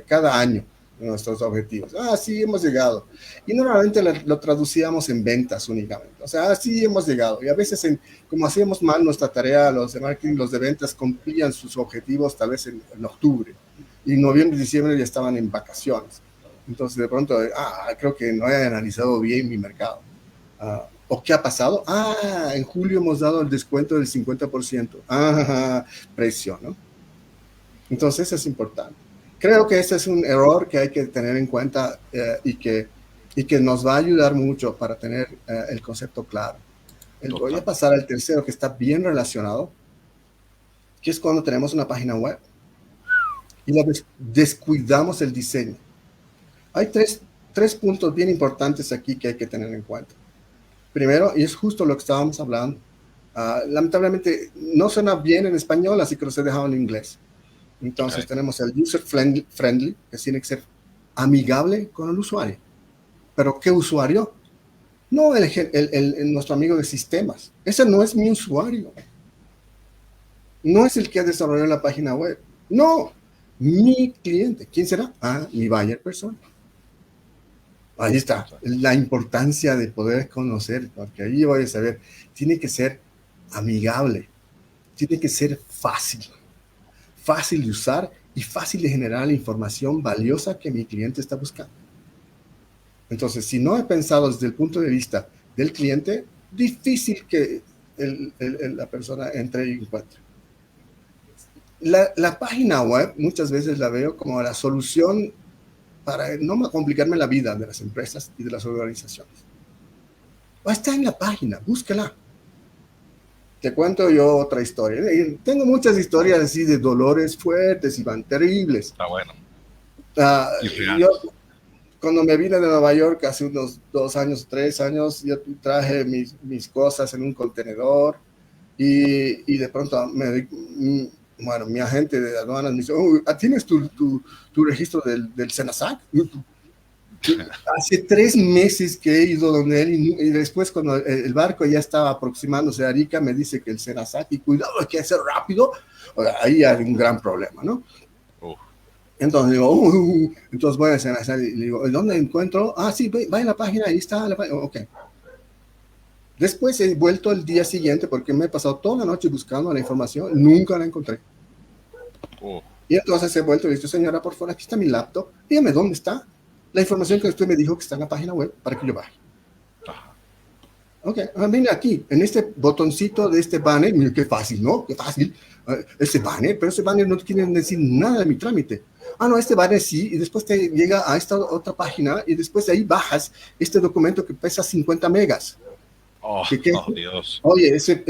cada año nuestros objetivos. Sí, hemos llegado. Y normalmente lo traducíamos en ventas únicamente. O sea, sí, hemos llegado. Y a veces, como hacíamos mal nuestra tarea, los de marketing, los de ventas cumplían sus objetivos tal vez en octubre. Y en noviembre y diciembre ya estaban en vacaciones. Entonces, de pronto, creo que no he analizado bien mi mercado. ¿O qué ha pasado? En julio hemos dado el descuento del 50%. Precio, ¿no? Entonces, eso es importante. Creo que ese es un error que hay que tener en cuenta y que nos va a ayudar mucho para tener el concepto claro. Voy a pasar al tercero, que está bien relacionado, que es cuando tenemos una página web y descuidamos el diseño. Hay tres puntos bien importantes aquí que hay que tener en cuenta. Primero, y es justo lo que estábamos hablando, lamentablemente no suena bien en español, así que los he dejado en inglés. Entonces tenemos el user friendly, que tiene que ser amigable con el usuario. ¿Pero qué usuario? No nuestro amigo de sistemas. Ese no es mi usuario. No es el que ha desarrollado la página web. No, mi cliente. ¿Quién será? Mi buyer persona. Ahí está, la importancia de poder conocer, porque ahí voy a saber, tiene que ser amigable, tiene que ser fácil de usar y fácil de generar la información valiosa que mi cliente está buscando. Entonces, si no he pensado desde el punto de vista del cliente, difícil que la persona entre y encuentre. La página web muchas veces la veo como la solución para no complicarme la vida de las empresas y de las organizaciones. Está en la página, búscala. te cuento yo otra historia. Tengo muchas historias así de dolores fuertes y van terribles. Está bueno. Y Yo, reales. cuando me vine de Nueva York hace unos 2 años, 3 años, yo traje mis cosas en un contenedor y de pronto bueno, mi agente de aduanas me dice, oh, ¿tienes tu registro del Senasac? Hace 3 meses que he ido donde él y después cuando el barco ya estaba aproximándose a Arica me dice que el Senasac y cuidado, hay que hacer rápido. Ahí hay un gran problema, ¿no? Uh, Entonces digo, entonces voy a Senasac y le digo, ¿dónde encuentro? Ah, sí, va en la página, ahí está la página. Ok. Después he vuelto el día siguiente porque me he pasado toda la noche buscando la información, nunca la encontré. uh. Y entonces he vuelto y le digo, señora, por favor, aquí está mi laptop, dígame dónde está la información que usted me dijo que está en la página web para que yo baje. Ok, mira aquí, en este botoncito de este banner, mira qué fácil, ¿no? Qué fácil. Ese banner, pero ese banner no quiere decir nada de mi trámite. Ah, no, este banner sí, y después te llega a esta otra página y después de ahí bajas este documento que pesa 50 megas. Oh, ¿Qué? oh, Dios. Oye, ese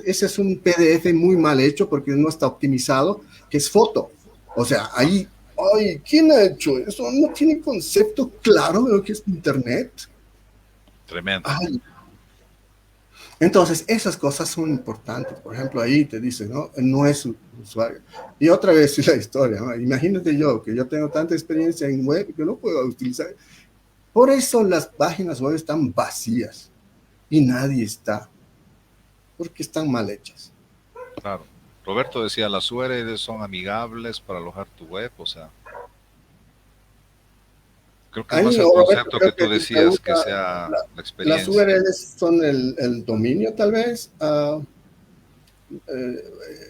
es un PDF muy mal hecho porque no está optimizado, que es foto. O sea, ahí, oye, ¿quién ha hecho eso? ¿No tiene concepto claro de lo que es Internet? Tremendo. Ay. Entonces, esas cosas son importantes. Por ejemplo, ahí te dice, ¿no? No es usuario. Y otra vez la historia, ¿no? Imagínate yo, que yo tengo tanta experiencia en web que no puedo utilizar. Por eso las páginas web están vacías y nadie está, porque están mal hechas. Claro. Roberto decía, las URLs son amigables para alojar tu web, o sea, creo que es más Ahí, el Roberto, concepto que creo tú que te decías, pregunta, que sea la las experiencia. URLs son el dominio, tal vez.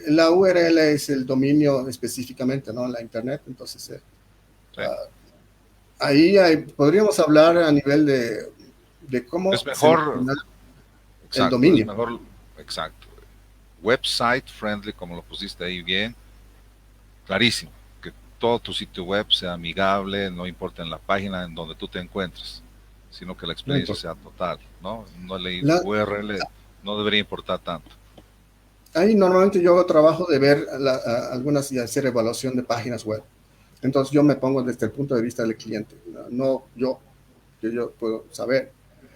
La URL es el dominio específicamente, ¿no? La Internet. Entonces, Sí. ahí podríamos hablar a nivel de cómo Es mejor, seleccionar el exacto, es dominio. mejor, exacto. Website friendly, como lo pusiste ahí bien, clarísimo. Que todo tu sitio web sea amigable, no importa en la página en donde tú te encuentres, sino que la No experiencia importa. sea total, ¿no? No leí La, URL, no debería importar tanto. Ahí normalmente yo hago trabajo de ver algunas y hacer evaluación de páginas web. Entonces yo me pongo desde el punto de vista del cliente, no yo, que yo puedo saber.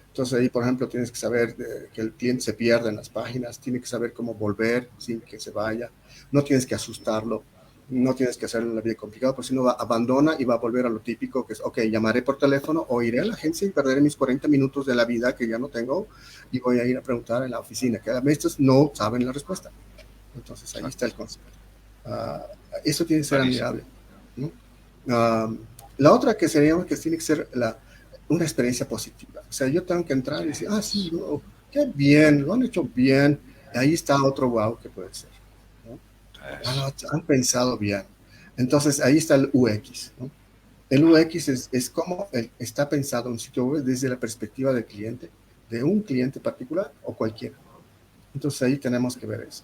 Entonces ahí, por ejemplo, tienes que saber que el cliente se pierda en las páginas, tiene que saber cómo volver sin que se vaya, no tienes que asustarlo, no tienes que hacerle la vida complicada, porque si no abandona y va a volver a lo típico, que es, ok, llamaré por teléfono o iré a la agencia y perderé mis 40 minutos de la vida que ya no tengo y voy a ir a preguntar en la oficina, que a veces no saben la respuesta. Entonces ahí está Exacto. el concepto. Uh, Eso tiene que ser Clarísimo. amigable, ¿no? La otra que sería que tiene que ser una experiencia positiva. O sea, yo tengo que entrar y decir, ah, sí, no, qué bien, lo han hecho bien. Y ahí está otro wow que puede ser, ¿no? Eso. No, han pensado bien. Entonces, ahí está el UX, ¿no? El UX es como está pensado un sitio web desde la perspectiva del cliente, de un cliente particular o cualquiera. Entonces, ahí tenemos que ver eso.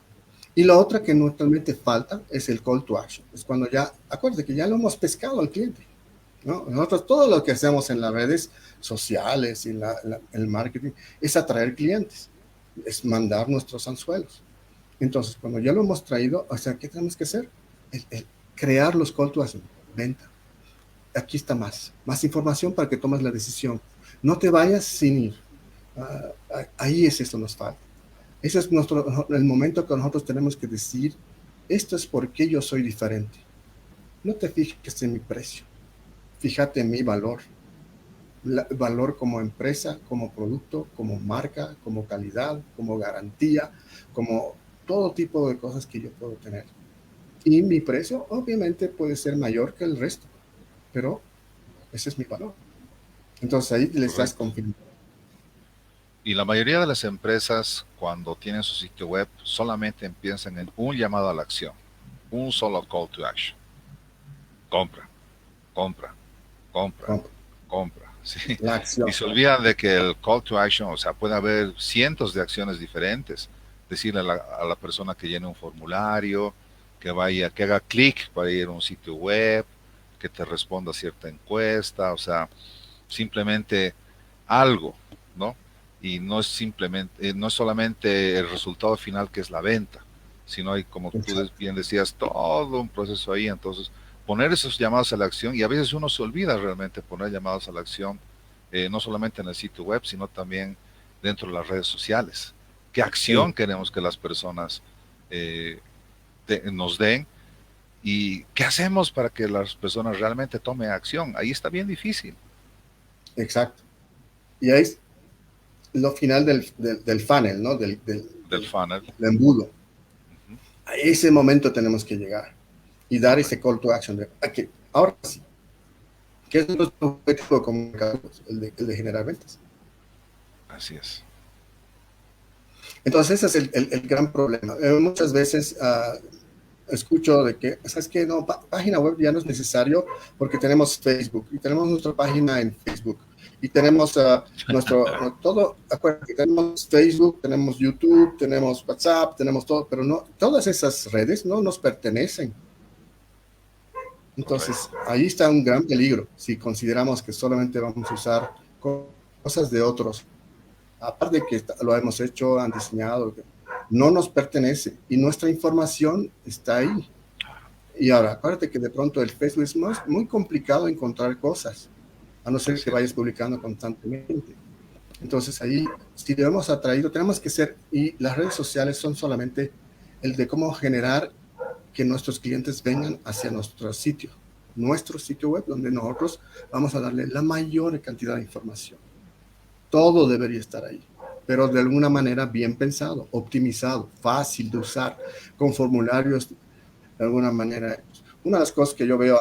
Y la otra que normalmente falta es el call to action. Es cuando ya, acuérdate que ya lo hemos pescado al cliente, ¿no? Nosotros todo lo que hacemos en las redes sociales y el marketing es atraer clientes, es mandar nuestros anzuelos. Entonces, cuando ya lo hemos traído, o sea, ¿qué tenemos que hacer? Crear los call to action, venta. Aquí está más información para que tomes la decisión. No te vayas sin ir. Ahí es esto nos falta. Ese es el momento que nosotros tenemos que decir, esto es porque yo soy diferente. No te fijes en mi precio, fíjate en mi valor. Valor como empresa, como producto, como marca, como calidad, como garantía, como todo tipo de cosas que yo puedo tener. Y mi precio obviamente puede ser mayor que el resto, pero ese es mi valor. Entonces ahí le estás Correcto. confirmando. Y la mayoría de las empresas, cuando tienen su sitio web, solamente empiezan en un llamado a la acción, un solo call to action. Compra, compra, compra, compra. ¿Sí? La Y acción. se olvidan de que el call to action, o sea, puede haber cientos de acciones diferentes. Decirle a la persona que llene un formulario, que vaya, que haga clic para ir a un sitio web, que te responda cierta encuesta, o sea, simplemente algo, ¿no? y no es simplemente, no es solamente el resultado final que es la venta, sino hay, como tú Exacto. bien decías, todo un proceso ahí. Entonces, poner esos llamados a la acción, y a veces uno se olvida realmente poner llamados a la acción, no solamente en el sitio web, sino también dentro de las redes sociales. ¿Qué acción Sí, queremos que las personas eh, nos den? ¿Y qué hacemos para que las personas realmente tomen acción? Ahí está bien difícil. exacto. Y ahí es lo final del funnel, ¿no? Del funnel. Del embudo. Ujú. A ese momento tenemos que llegar y dar ese Correcto. call to action. Okay, ahora sí, ¿qué es nuestro objetivo como comunicadores? El de generar ventas. Así es. Entonces, ese es el gran problema. Muchas veces escucho de que, ¿sabes qué? No, página web ya no es necesario porque tenemos Facebook y tenemos nuestra página en Facebook y tenemos todo, acuérdate, tenemos Facebook, tenemos YouTube, tenemos WhatsApp, tenemos todo, pero no, todas esas redes no nos pertenecen. Entonces, Correcto. ahí está un gran peligro si consideramos que solamente vamos a usar cosas de otros. Aparte de que lo hemos hecho, han diseñado, no nos pertenece y nuestra información está ahí. Y ahora, acuérdate que de pronto el Facebook es muy complicado encontrar cosas, a no ser que Así es. vayas publicando constantemente. Entonces ahí, si lo hemos atraído, tenemos que ser, y las redes sociales son solamente el de cómo generar que nuestros clientes vengan hacia nuestro sitio web, donde nosotros vamos a darle la mayor cantidad de información. Todo debería estar ahí, pero de alguna manera bien pensado, optimizado, fácil de usar, con formularios de alguna manera. Una de las cosas que yo veo,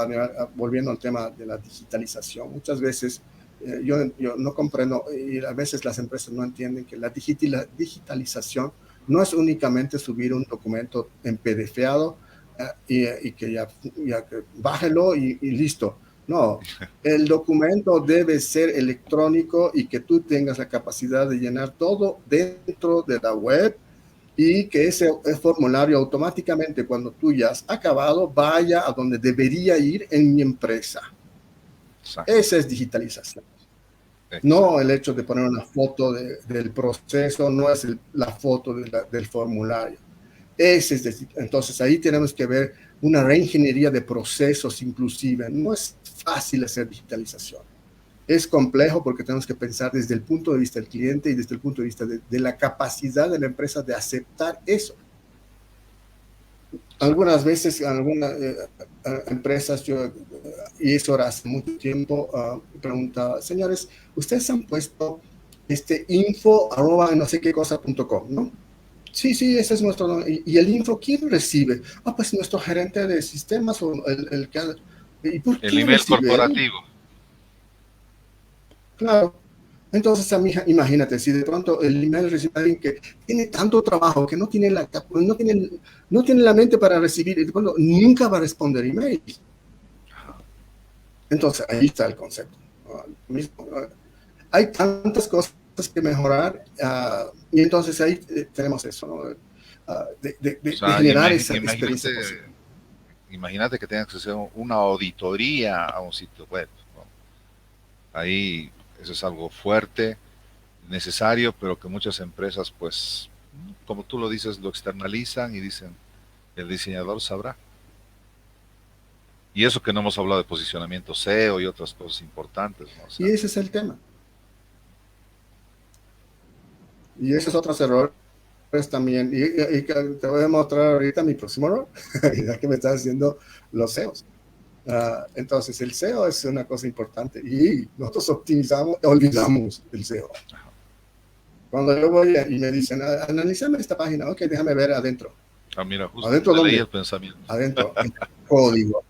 volviendo al tema de la digitalización, muchas veces yo no comprendo y a veces las empresas no entienden que la digitalización no es únicamente subir un documento en PDFado y que ya bájelo y listo. No, el documento debe ser electrónico y que tú tengas la capacidad de llenar todo dentro de la web y que ese formulario automáticamente cuando tú ya has acabado vaya a donde debería ir en mi empresa. Exacto. Esa es digitalización. No Exacto. el hecho de poner una foto del proceso, no es la foto del formulario. Entonces ahí tenemos que ver una reingeniería de procesos inclusive. No es fácil hacer digitalización. Es complejo porque tenemos que pensar desde el punto de vista del cliente y desde el punto de vista de la capacidad de la empresa de aceptar eso. Exacto. Algunas veces, en algunas empresas, y eso era hace mucho tiempo, preguntaba, señores, ustedes han puesto info arroba no sé qué cosa.com, ¿no? Sí, sí, ese es nuestro. Y el info, ¿quién recibe? Pues nuestro gerente de sistemas o el que. ¿Y por El qué email recibe él? corporativo. Claro. Entonces, imagínate, si de pronto el email recibe a alguien que tiene tanto trabajo, que no tiene la mente para recibir, y de pronto nunca va a responder emails. Entonces, ahí está el concepto. Hay tantas cosas que mejorar y entonces ahí tenemos eso, ¿no? O De sea, generar esa experiencia imagínate, positiva. imagínate que tengas que hacer una auditoría a un sitio web, ¿no? Ahí eso es algo fuerte, necesario, pero que muchas empresas, pues, como tú lo dices, lo externalizan y dicen, el diseñador sabrá. Y eso que no hemos hablado de posicionamiento SEO y otras cosas importantes, ¿no? O Y sea, ese es el tema. Y esos otros errores también. Y te voy a mostrar ahorita mi próximo error, ya que me estás haciendo los SEOs. Entonces, el SEO es una cosa importante y nosotros optimizamos, olvidamos el SEO. Cuando yo voy y me dicen, analízame esta página, ok, déjame ver adentro. ah, mira, justo ¿Adentro te leí el dónde? pensamiento. Adentro, en el código.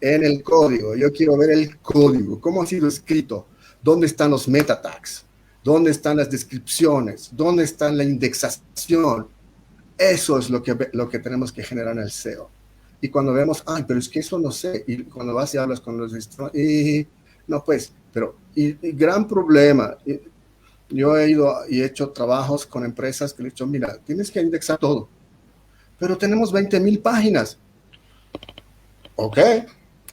En el código. Yo quiero ver el código. ¿Cómo ha sido escrito? ¿Dónde están los meta tags? ¿Dónde están las descripciones? ¿Dónde está la indexación? Eso es lo que tenemos que generar en el SEO. Y cuando vemos, ay, pero es que eso no sé, y cuando vas y hablas con los no, pues, pero, y gran problema. Yo he ido y he hecho trabajos con empresas que le he dicho, mira, tienes que indexar todo, pero tenemos 20,000 páginas. Ok,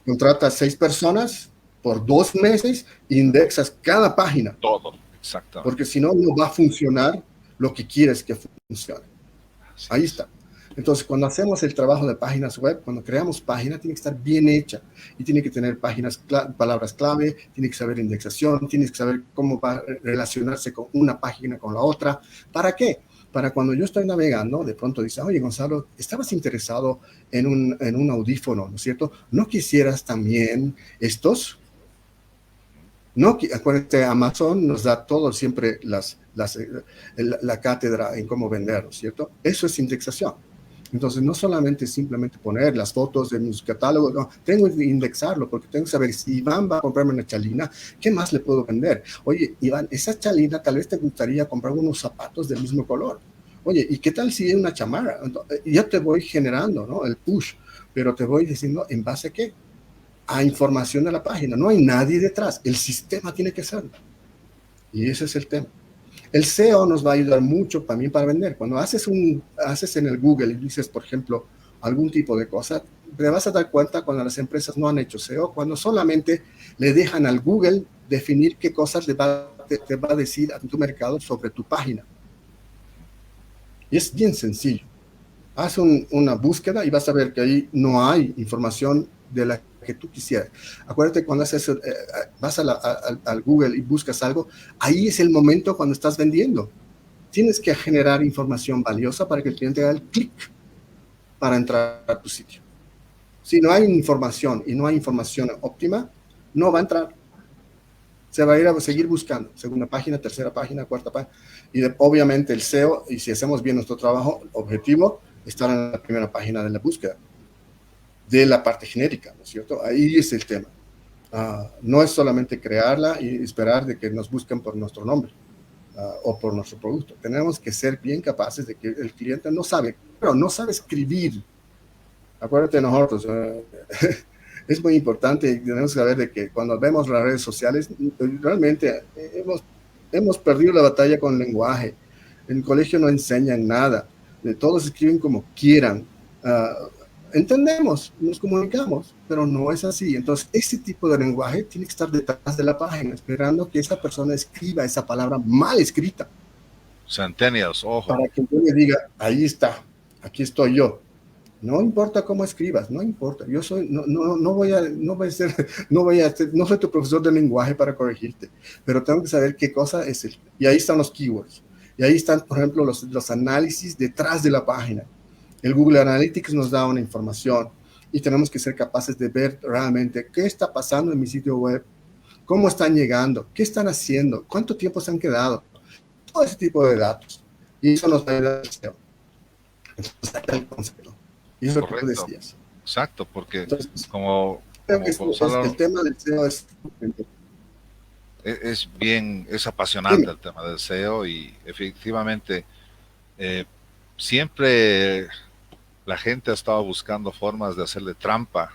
contratas 6 personas por 2 meses, indexas cada página. Todo. Exactamente. porque si no, no va a funcionar lo que quieres que funcione. Así Ahí es. está. Entonces, cuando hacemos el trabajo de páginas web, cuando creamos página, tiene que estar bien hecha y tiene que tener palabras clave, tiene que saber indexación, tiene que saber cómo va a relacionarse con una página con la otra. ¿Para qué? Para cuando yo estoy navegando, de pronto dice, oye, Gonzalo, estabas interesado en un audífono, ¿no es cierto? ¿No quisieras también estos? No, acuérdate, Amazon nos da todo siempre la cátedra en cómo vender, ¿cierto? Eso es indexación. Entonces, no solamente simplemente poner las fotos de mis catálogos, no, tengo que indexarlo porque tengo que saber si Iván va a comprarme una chalina, ¿qué más le puedo vender? Oye, Iván, esa chalina tal vez te gustaría comprar unos zapatos del mismo color. Oye, ¿y qué tal si es una chamarra? Entonces, yo te voy generando, ¿no? El push, pero te voy diciendo en base a qué, a información de la página. No hay nadie detrás. El sistema tiene que hacerlo. Y ese es el tema. El SEO nos va a ayudar mucho también para vender. Cuando haces en el Google y dices, por ejemplo, algún tipo de cosa, te vas a dar cuenta cuando las empresas no han hecho SEO, cuando solamente le dejan al Google definir qué cosas te va a decir a tu mercado sobre tu página. Y es bien sencillo. Haz una búsqueda y vas a ver que ahí no hay información de la que tú quisieras. Acuérdate cuando vas al Google y buscas algo, ahí es el momento cuando estás vendiendo. Tienes que generar información valiosa para que el cliente haga el clic para entrar a tu sitio. Si no hay información y no hay información óptima, no va a entrar. Se va a ir a seguir buscando, segunda página, tercera página, cuarta página. Y obviamente el SEO, y si hacemos bien nuestro trabajo, objetivo, estar en la primera página de la búsqueda, de la parte genérica, ¿no es cierto? Ahí es el tema. No es solamente crearla y esperar de que nos busquen por nuestro nombre o por nuestro producto. Tenemos que ser bien capaces de que el cliente no sabe, pero no sabe escribir. Acuérdate de nosotros, es muy importante y tenemos que saber de que cuando vemos las redes sociales, realmente hemos perdido la batalla con el lenguaje. En el colegio no enseñan nada, todos escriben como quieran. Entendemos, nos comunicamos, pero no es así. Entonces, ese tipo de lenguaje tiene que estar detrás de la página, esperando que esa persona escriba esa palabra mal escrita, Centennials, ojo. para que yo le diga, ahí está, aquí estoy yo. No importa cómo escribas, no importa. Yo soy, no voy a, no voy a ser, no soy tu profesor de lenguaje para corregirte, pero tengo que saber qué cosa es el. Y ahí están los keywords. Y ahí están, por ejemplo, los análisis detrás de la página. El Google Analytics nos da una información y tenemos que ser capaces de ver realmente qué está pasando en mi sitio web, cómo están llegando, qué están haciendo, cuánto tiempo se han quedado, todo ese tipo de datos. Y eso nos va a ayudar al SEO. Entonces, ahí está el concepto. Y eso es lo que tú Correcto. decías. Exacto, porque Entonces, como, creo que como Gonzalo, el tema del SEO es. es bien, es apasionante Dime. el tema del SEO y efectivamente eh, siempre la gente ha estado buscando formas de hacerle trampa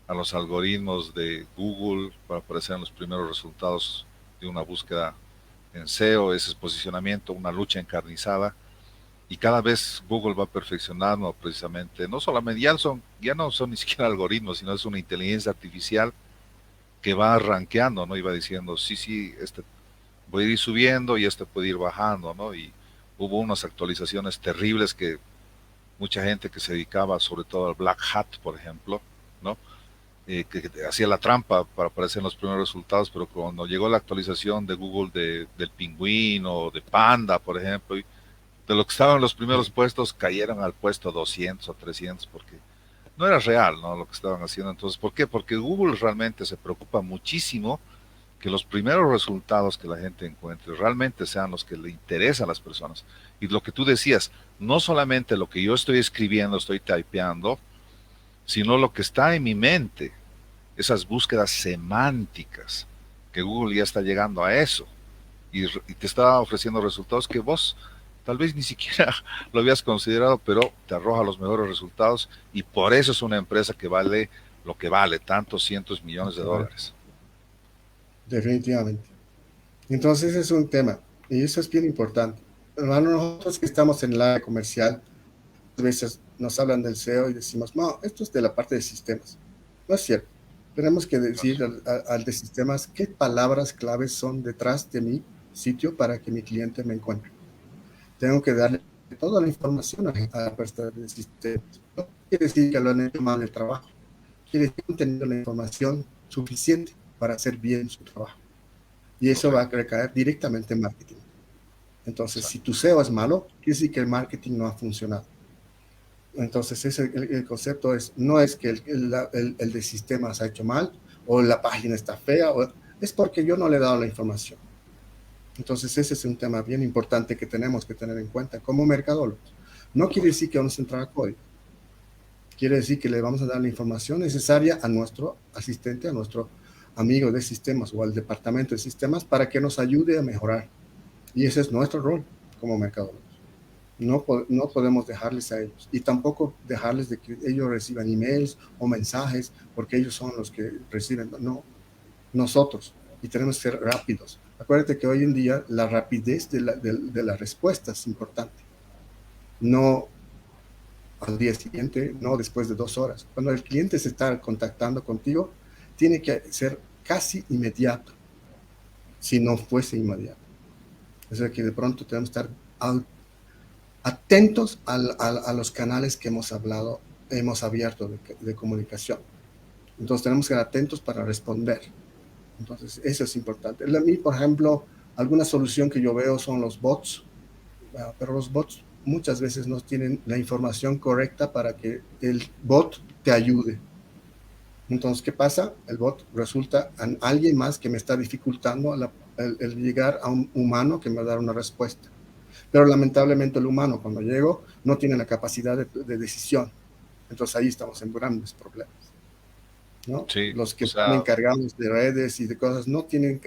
a los algoritmos de Google para aparecer en los primeros resultados de una búsqueda en SEO, ese es posicionamiento, una lucha encarnizada. Y cada vez Google va perfeccionando precisamente, no solamente, ya no son ni siquiera algoritmos, sino es una inteligencia artificial que va rankeando, ¿no? Y va diciendo, sí, sí, este voy a ir subiendo y este puede ir bajando, ¿no? Y hubo unas actualizaciones terribles que mucha gente que se dedicaba sobre todo al Black Hat, por ejemplo, ¿no? Que hacía la trampa para aparecer en los primeros resultados, pero cuando llegó la actualización de Google del pingüino, de Panda, por ejemplo, y de lo que estaban en los primeros puestos, cayeron al puesto 200 o 300 porque no era real, ¿no? Lo que estaban haciendo. Entonces, ¿por qué? Porque Google realmente se preocupa muchísimo que los primeros resultados que la gente encuentre realmente sean los que le interesan a las personas. Y lo que tú decías, no solamente lo que yo estoy escribiendo, estoy typeando, sino lo que está en mi mente, esas búsquedas semánticas, que Google ya está llegando a eso y te está ofreciendo resultados que vos tal vez ni siquiera lo habías considerado, pero te arroja los mejores resultados y por eso es una empresa que vale lo que vale, tantos cientos millones de Correcto. dólares. Definitivamente. Entonces, ese es un tema. Y eso es bien importante. Hermano, nosotros que estamos en el área comercial, a veces nos hablan del SEO y decimos, no, esto es de la parte de sistemas. No es cierto. Tenemos que decir al de sistemas qué palabras claves son detrás de mí sitio para que mi cliente me encuentre. Tengo que darle toda la información a la persona del sistema. No quiere decir que lo han hecho mal el trabajo. Quiere decir que han tenido la información suficiente para hacer bien su trabajo. Y eso va a Correcto. recaer directamente en marketing. Entonces, si Exacto. tu SEO es malo, quiere decir que el marketing no ha funcionado. Entonces, el concepto no es que el de sistemas ha hecho mal, o la página está fea, es porque yo no le he dado la información. Entonces, ese es un tema bien importante que tenemos que tener en cuenta como mercadólogos. No quiere decir que vamos a entrar a código. Quiere decir que le vamos a dar la información necesaria a nuestro asistente, a nuestro amigo de sistemas o al departamento de sistemas para que nos ayude a mejorar. Y ese es nuestro rol como mercadólogos. No podemos dejarles a ellos y tampoco dejarles de que ellos reciban emails o mensajes porque ellos son los que reciben, no, nosotros, y tenemos que ser rápidos. Acuérdate que hoy en día la rapidez de la respuesta es importante, no al día siguiente, no después de 2 horas. Cuando el cliente se está contactando contigo, tiene que ser casi inmediato, si no fuese inmediato. O sea que de pronto tenemos que estar atentos a los canales que hemos hablado, hemos abierto de comunicación. Entonces tenemos que estar atentos para responder. Entonces eso es importante. A mí, por ejemplo, alguna solución que yo veo son los bots, pero los bots muchas veces no tienen la información correcta para que el bot te ayude. Entonces, ¿qué pasa? El bot resulta en alguien más que me está dificultando el llegar a un humano que me va a dar una respuesta. Pero lamentablemente el humano cuando llego no tiene la capacidad de decisión. Entonces ahí estamos en grandes problemas, ¿no? Sí, Los o que están sea, encargados de redes y de cosas no tienen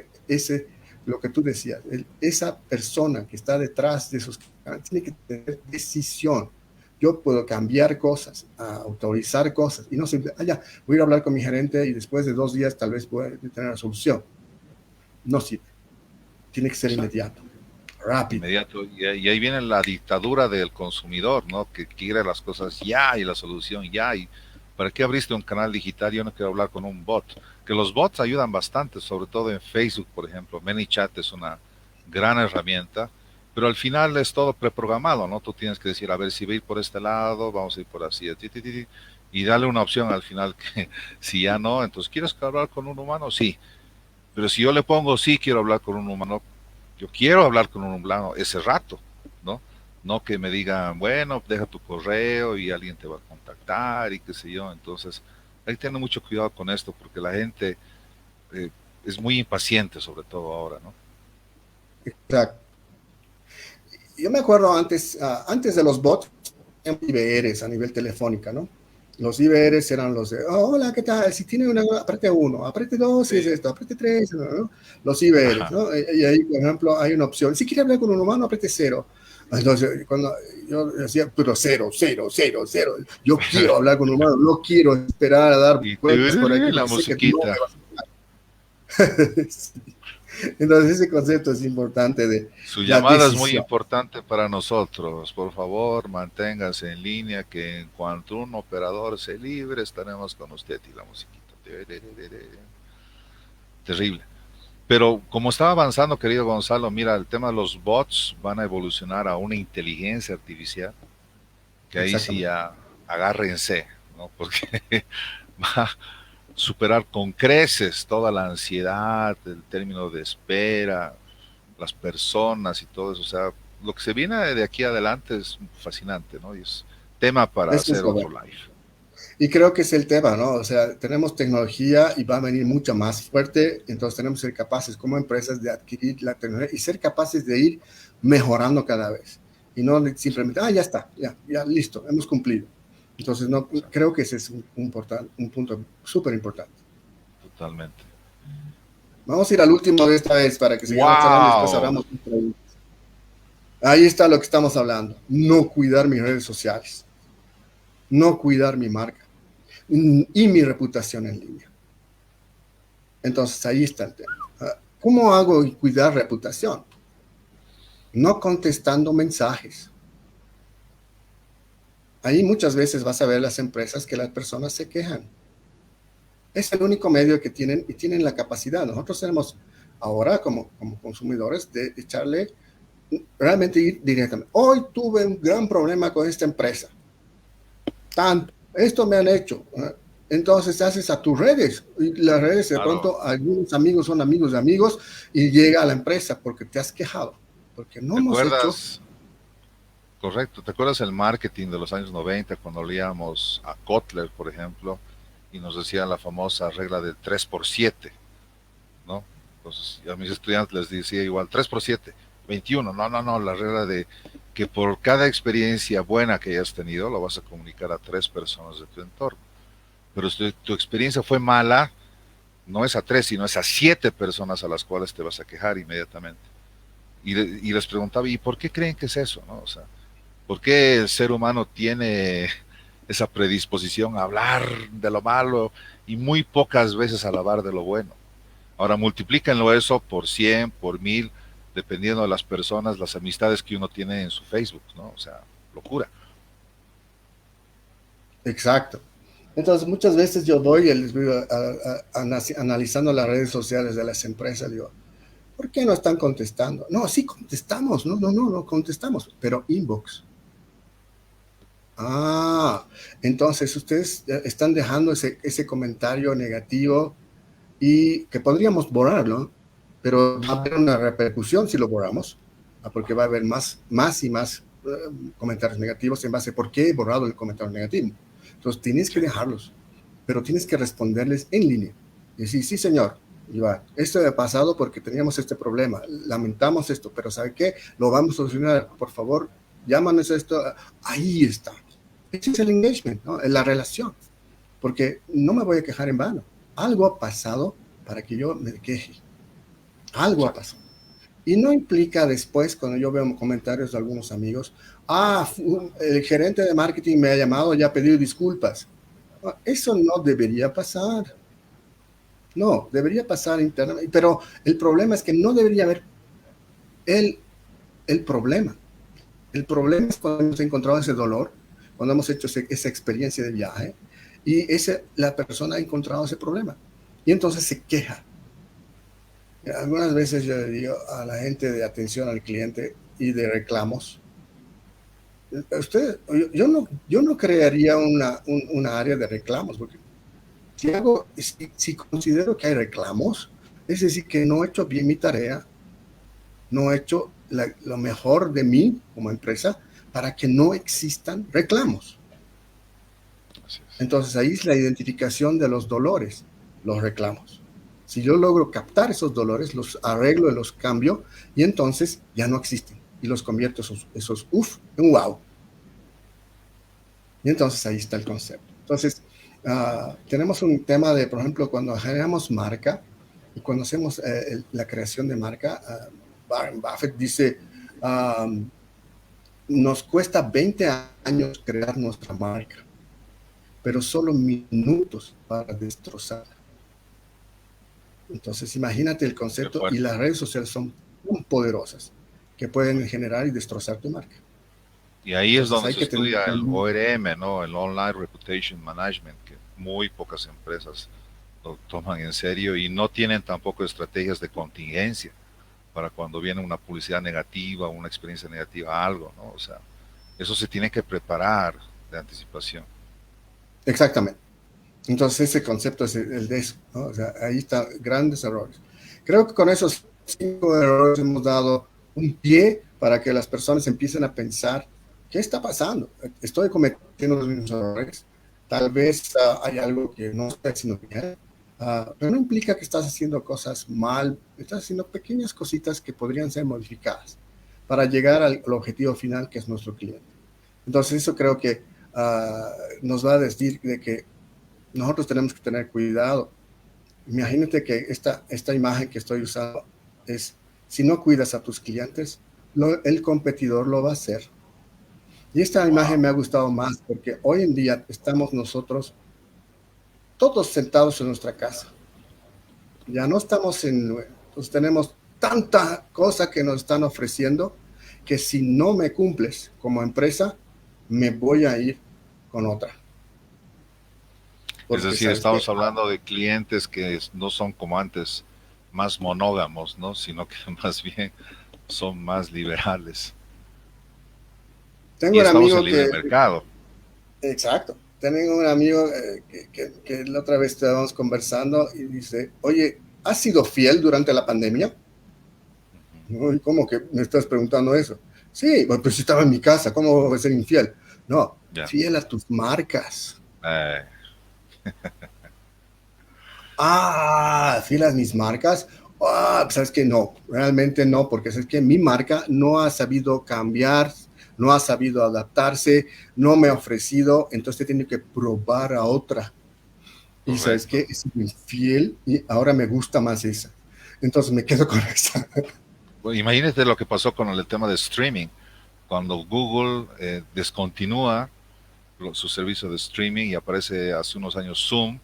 lo que tú decías, esa persona que está detrás de esos canales tiene que tener decisión. Yo puedo cambiar cosas, autorizar cosas y no simplemente, ya, voy a ir a hablar con mi gerente y después de 2 días tal vez pueda tener la solución. No sirve. Tiene que ser exacto, inmediato, rápido. inmediato. Y ahí viene la dictadura del consumidor, ¿no? Que quiere las cosas ya y la solución ya. ¿Y para qué abriste un canal digital? Yo no quiero hablar con un bot. Que los bots ayudan bastante, sobre todo en Facebook, por ejemplo. ManyChat es una gran herramienta, pero al final es todo preprogramado, ¿no? Tú tienes que decir, a ver, si voy a ir por este lado, vamos a ir por así, y darle una opción al final que si ya no, entonces, ¿quieres hablar con un humano? Sí. Pero si yo le pongo, sí, quiero hablar con un humano, yo quiero hablar con un humano ese rato, ¿no? No que me digan, bueno, deja tu correo y alguien te va a contactar y qué sé yo. Entonces, hay que tener mucho cuidado con esto porque la gente eh, es muy impaciente, sobre todo ahora, ¿no? Exacto. Yo me acuerdo antes de los bots, en IBRs a nivel telefónica, ¿no? Los IBRs eran los de, oh, hola, ¿qué tal? Si tiene una, apriete 1, apriete 2, si es Sí. esto, apriete 3, ¿no? Los IBRs, Ajá. ¿no? Y ahí, por ejemplo, hay una opción. Si quiere hablar con un humano, apriete 0. Entonces, cuando yo decía, pero 0, 0, 0, 0, yo quiero hablar con un humano, no quiero esperar a dar Y vueltas por ahí la porque sé que no musiquita. me va a... Entonces, ese concepto es importante de Su la llamada es muy decisión. importante para nosotros. Por favor, manténgase en línea que en cuanto un operador se libre, estaremos con usted y la musiquita. Terrible. Pero como estaba avanzando, querido Gonzalo, mira, el tema de los bots van a evolucionar a una inteligencia artificial, que ahí sí Exactamente. ya agárrense, ¿no? Porque va a superar con creces toda la ansiedad, el término de espera, las personas y todo eso. O sea, lo que se viene de aquí adelante es fascinante, ¿no? Y es tema para Eso es hacer lo otro bueno. live. Y creo que es el tema, ¿no? O sea, tenemos tecnología y va a venir mucho más fuerte, entonces tenemos que ser capaces como empresas de adquirir la tecnología y ser capaces de ir mejorando cada vez. Y no simplemente, ya está, ya, listo, hemos cumplido. Entonces, no, creo que ese es un punto súper importante. Totalmente. Vamos a ir al último de esta vez para que sigamos hablando y después ¡Wow! hablamos. Ahí está lo que estamos hablando. No cuidar mis redes sociales, no cuidar mi marca y mi reputación en línea. Entonces ahí está el tema. ¿Cómo hago cuidar reputación? No contestando mensajes. Ahí muchas veces vas a ver las empresas que las personas se quejan. Es el único medio que tienen y tienen la capacidad. Nosotros tenemos ahora como consumidores de echarle, realmente ir directamente. Hoy tuve un gran problema con esta empresa. Tanto, esto me han hecho. Entonces haces a tus redes y las redes de Claro, pronto algunos amigos son amigos de amigos y llega a la empresa porque te has quejado, porque no ¿te hemos hecho. acuerdas? Correcto, ¿te acuerdas el marketing de los años 90 cuando leíamos a Kotler, por ejemplo, y nos decía la famosa regla del 3 por 7, ¿no? Entonces, a mis estudiantes les decía igual, 3 por 7, 21, no, no, no, la regla de que por cada experiencia buena que hayas tenido, lo vas a comunicar a 3 personas de tu entorno. Pero si tu experiencia fue mala, no es a 3, sino es a 7 personas a las cuales te vas a quejar inmediatamente. Y les preguntaba, ¿y por qué creen que es eso? ¿No? O sea, ¿por qué el ser humano tiene esa predisposición a hablar de lo malo y muy pocas veces a hablar de lo bueno? Ahora multiplíquenlo eso por 100, por 1000, dependiendo de las personas, las amistades que uno tiene en su Facebook, ¿no? O sea, locura. Exacto. Entonces, muchas veces yo doy, les voy analizando las redes sociales de las empresas, digo, ¿por qué no están contestando? No, sí contestamos, no contestamos, pero inbox. Ah, entonces ustedes están dejando ese comentario negativo y que podríamos borrarlo, pero va a haber una repercusión si lo borramos, porque va a haber más y más comentarios negativos en base a por qué he borrado el comentario negativo. Entonces tienes que Sí, dejarlos, pero tienes que responderles en línea. Y decir, sí, señor, Iván, esto ha pasado porque teníamos este problema, lamentamos esto, pero ¿sabe qué? Lo vamos a solucionar, por favor, llámanos a esto. Ahí está. Ese es el engagement, ¿no? La relación, porque no me voy a quejar en vano. Algo ha pasado para que yo me queje. Algo ha exacto. pasado. Y no implica después, cuando yo veo comentarios de algunos amigos, el gerente de marketing me ha llamado y ha pedido disculpas. Eso no debería pasar. No, debería pasar internamente. Pero el problema es que no debería haber el, el problema. El problema es cuando hemos encontrado ese dolor, cuando hemos hecho esa experiencia de viaje y la persona ha encontrado ese problema. Y entonces se queja. Algunas veces yo le digo a la gente de atención al cliente y de reclamos, usted, yo no crearía una área de reclamos, porque si considero que hay reclamos, es decir, que no he hecho bien mi tarea, no he hecho lo mejor de mí como empresa para que no existan reclamos. Así es. Entonces ahí es la identificación de los dolores, los reclamos. Si yo logro captar esos dolores, los arreglo, los cambio y entonces ya no existen y los convierto esos en wow. Y entonces ahí está el concepto. Entonces, tenemos un tema de, por ejemplo, cuando generamos marca y cuando hacemos la creación de marca, Warren Buffett dice, nos cuesta 20 años crear nuestra marca, pero solo minutos para destrozarla. Entonces, imagínate el Qué concepto y fuerte. las redes sociales son muy poderosas que pueden generar y destrozar tu marca. Y ahí es Entonces, donde hay se que tener estudia el también. ORM, ¿no? El Online Reputation Management, que muy pocas empresas lo toman en serio y no tienen tampoco estrategias de contingencia para cuando viene una publicidad negativa, una experiencia negativa, algo, ¿no? O sea, eso se tiene que preparar de anticipación. Exactamente. Entonces, ese concepto es el de eso, ¿no? O sea, ahí están grandes errores. Creo que con esos 5 errores hemos dado un pie para que las personas empiecen a pensar, ¿qué está pasando? ¿Estoy cometiendo los mismos errores? Tal vez hay algo que no estoy haciendo bien, pero no implica que estás haciendo cosas mal, estás haciendo pequeñas cositas que podrían ser modificadas para llegar al objetivo final que es nuestro cliente. Entonces, eso creo que nos va a decir de que nosotros tenemos que tener cuidado. Imagínate que esta imagen que estoy usando es, si no cuidas a tus clientes, el competidor lo va a hacer. Y esta imagen Wow. me ha gustado más porque hoy en día estamos nosotros todos sentados en nuestra casa. Ya no estamos pues tenemos tanta cosa que nos están ofreciendo que si no me cumples como empresa, me voy a ir con otra. Es Porque decir, sabes estamos que hablando de clientes que no son como antes, más monógamos, ¿no? Sino que más bien son más liberales. Tengo Y un estamos en amigo libre que, mercado. exacto, tengo un amigo que la otra vez estábamos conversando y dice, oye, ¿has sido fiel durante la pandemia? Uy, ¿cómo que me estás preguntando eso? Sí, bueno, pues si estaba en mi casa, ¿cómo voy a ser infiel? No, Ya. fiel a tus marcas. Eh, Ah, fiel a mis marcas. Ah, pues sabes que no, realmente no, porque sabes que mi marca no ha sabido cambiar, no ha sabido adaptarse, no me ha ofrecido, entonces tiene que probar a otra. Y sabes correcto. que es infiel y ahora me gusta más esa. Entonces me quedo con esa. Bueno, imagínate lo que pasó con el tema de streaming. Cuando Google descontinúa su servicio de streaming y aparece hace unos años Zoom,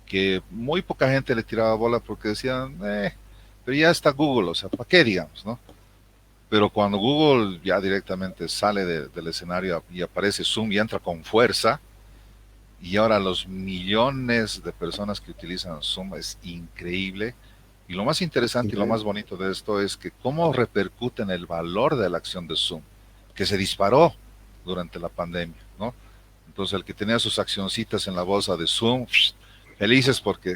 que muy poca gente le tiraba bola porque decían, pero ya está Google, o sea, ¿para qué digamos, no? Pero cuando Google ya directamente sale del escenario y aparece Zoom y entra con fuerza, y ahora los millones de personas que utilizan Zoom es increíble. Y lo más interesante y lo más Increíble. bonito de esto es que cómo repercute en el valor de la acción de Zoom, que se disparó durante la pandemia, ¿no? Entonces el que tenía sus accioncitas en la bolsa de Zoom, felices porque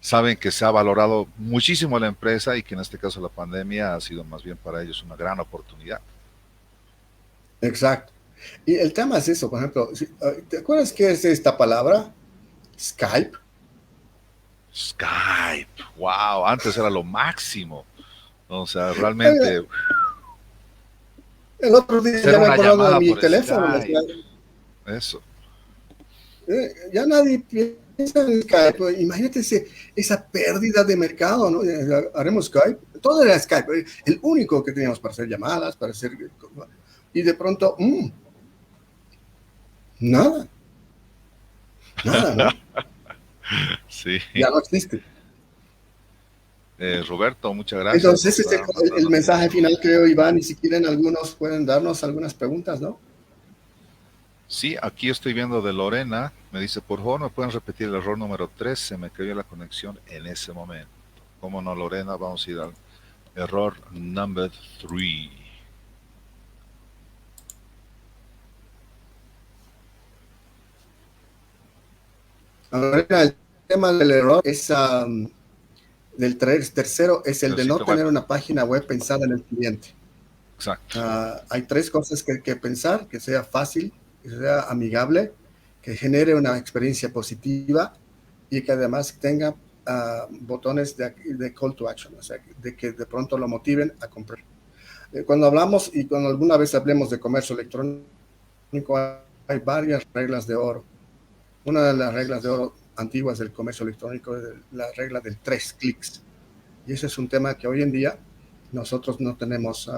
saben que se ha valorado muchísimo la empresa y que en este caso la pandemia ha sido más bien para ellos una gran oportunidad. Exacto. Y el tema es eso, por ejemplo, ¿te acuerdas qué es esta palabra? Skype. Skype, wow, antes era lo máximo. O sea, realmente El otro día hacer ya me una acuerdo de llamada mi por teléfono. Skype, eso. Ya nadie piensa en Skype. Pues, imagínate esa pérdida de mercado, ¿no? Haremos Skype. Todo era Skype. El único que teníamos para hacer llamadas, para hacer... Y de pronto, nada, nada, ¿no? Sí. Ya no existe. Roberto, muchas gracias. Entonces, Nos ese es está el mandando aquí un mensaje final, saludo. creo, Iván, y si quieren algunos pueden darnos algunas preguntas, ¿no? Sí, aquí estoy viendo de Lorena. Me dice, por favor, ¿me pueden repetir el error número 3? Se me cayó la conexión en ese momento. ¿Cómo no, Lorena? Vamos a ir al error number 3. Ahora, el tema del error es, del tercero, es el El de no sitio web. tener una página web pensada en el cliente. Exacto. Hay tres cosas que hay que pensar: que sea fácil, que sea amigable, que genere una experiencia positiva y que además tenga botones de call to action, o sea, de que de pronto lo motiven a comprar. Cuando hablamos y cuando alguna vez hablemos de comercio electrónico, hay varias reglas de oro. Una de las reglas de oro antiguas del comercio electrónico es la regla del 3 clics. Y ese es un tema que hoy en día nosotros no tenemos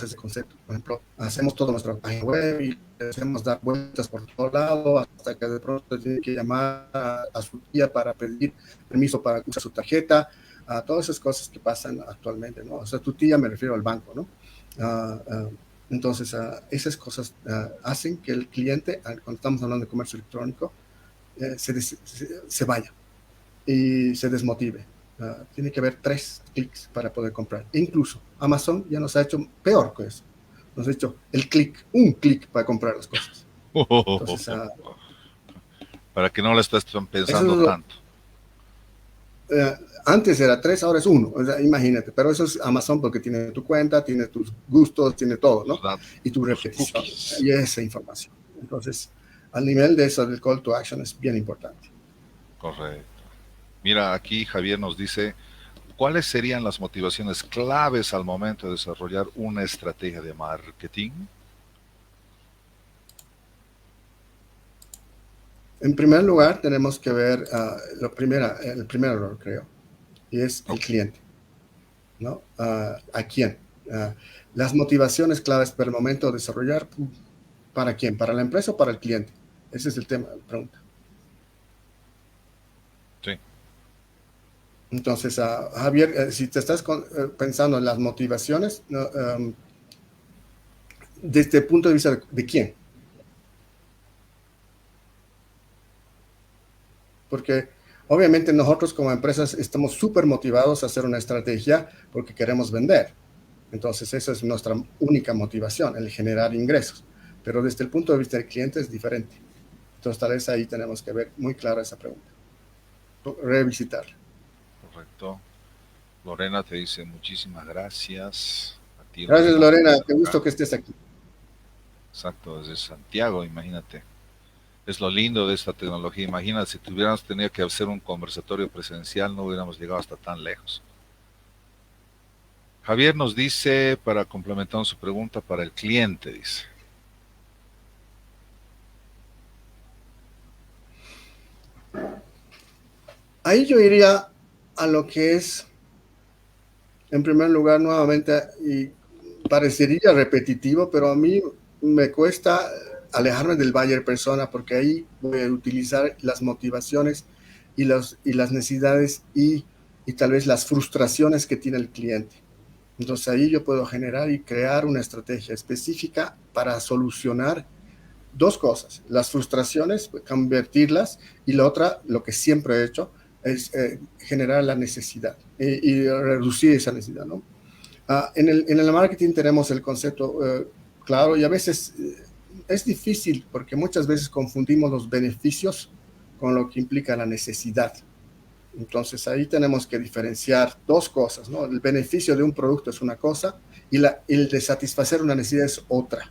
ese concepto. Por ejemplo, hacemos toda nuestra página web y le hacemos dar vueltas por todo lado hasta que de pronto tiene que llamar a su tía para pedir permiso para usar su tarjeta, a todas esas cosas que pasan actualmente, ¿no? O sea, tu tía me refiero al banco, ¿no? Uh, entonces, esas cosas hacen que el cliente, cuando estamos hablando de comercio electrónico, se vaya y se desmotive. Tiene que haber 3 clics para poder comprar. E incluso Amazon ya nos ha hecho peor que eso. Nos ha hecho un clic para comprar las cosas. Entonces, Para que no le estés eso pensando es lo, tanto. antes era 3, ahora es 1. O sea, imagínate, pero eso es Amazon porque tiene tu cuenta, tiene tus gustos, tiene todo, Tus ¿no? datos, Y tu tus repetición cookies. y esa información. Entonces, al nivel de eso, del call to action es bien importante. Correcto. Mira, aquí Javier nos dice, ¿cuáles serían las motivaciones claves al momento de desarrollar una estrategia de marketing? En primer lugar, tenemos que ver el primer error, creo, y es el Ok. cliente, ¿no? ¿A quién? Uh, las motivaciones claves para el momento de desarrollar, ¿para quién? ¿Para la empresa o para el cliente? Ese es el tema, la pregunta. Sí. Entonces, Javier, si te estás pensando en las motivaciones, ¿no? Desde el punto de vista de quién, porque Obviamente nosotros como empresas estamos súper motivados a hacer una estrategia porque queremos vender. Entonces esa es nuestra única motivación, el generar ingresos. Pero desde el punto de vista del cliente es diferente. Entonces tal vez ahí tenemos que ver muy clara esa pregunta, revisitarla. Correcto. Lorena te dice muchísimas gracias. A ti nos Gracias están Lorena, viendo qué acá. gusto que estés aquí. Exacto, desde Santiago, imagínate. Es lo lindo de esta tecnología. Imagínate, si tuviéramos tenido que hacer un conversatorio presencial, no hubiéramos llegado hasta tan lejos. Javier nos dice, para complementar su pregunta, para el cliente, dice. Ahí yo iría a lo que es, en primer lugar, nuevamente, y parecería repetitivo, pero a mí me cuesta alejarme del buyer persona porque ahí voy a utilizar las motivaciones y las necesidades y tal vez las frustraciones que tiene el cliente. Entonces ahí yo puedo generar y crear una estrategia específica para solucionar dos cosas, las frustraciones, convertirlas, y la otra, lo que siempre he hecho, es generar la necesidad y reducir esa necesidad, ¿no? En el marketing tenemos el concepto claro y a veces es difícil porque muchas veces confundimos los beneficios con lo que implica la necesidad. Entonces ahí tenemos que diferenciar dos cosas, ¿no? El beneficio de un producto es una cosa y el de satisfacer una necesidad es otra.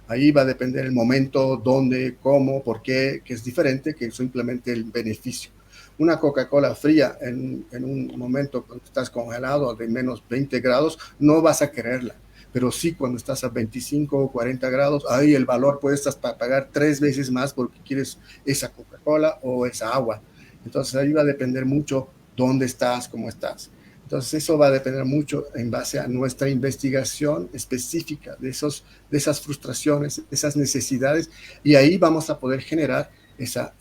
Ahí va a depender el momento, dónde, cómo, por qué, que es diferente que simplemente el beneficio. Una Coca-Cola fría en un momento cuando estás congelado de menos 20 grados, no vas a quererla. Pero sí, cuando estás a 25 o 40 grados, ahí el valor puedes hasta pagar 3 veces más porque quieres esa Coca-Cola o esa agua. Entonces ahí va a depender mucho dónde estás, cómo estás. Entonces eso va a depender mucho en base a nuestra investigación específica de esas frustraciones, esas necesidades, y ahí vamos a poder generar esa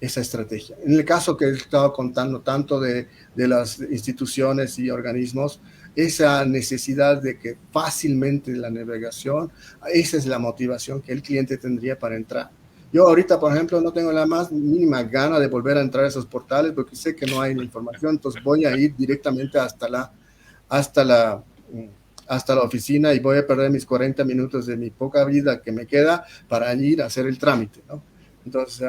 estrategia. En el caso que he estado contando tanto de las instituciones y organismos, esa necesidad de que fácilmente la navegación, esa es la motivación que el cliente tendría para entrar. Yo ahorita, por ejemplo, no tengo la más mínima gana de volver a entrar a esos portales porque sé que no hay información, entonces voy a ir directamente hasta la, hasta la oficina y voy a perder mis 40 minutos de mi poca vida que me queda para ir a hacer el trámite, ¿no? Entonces,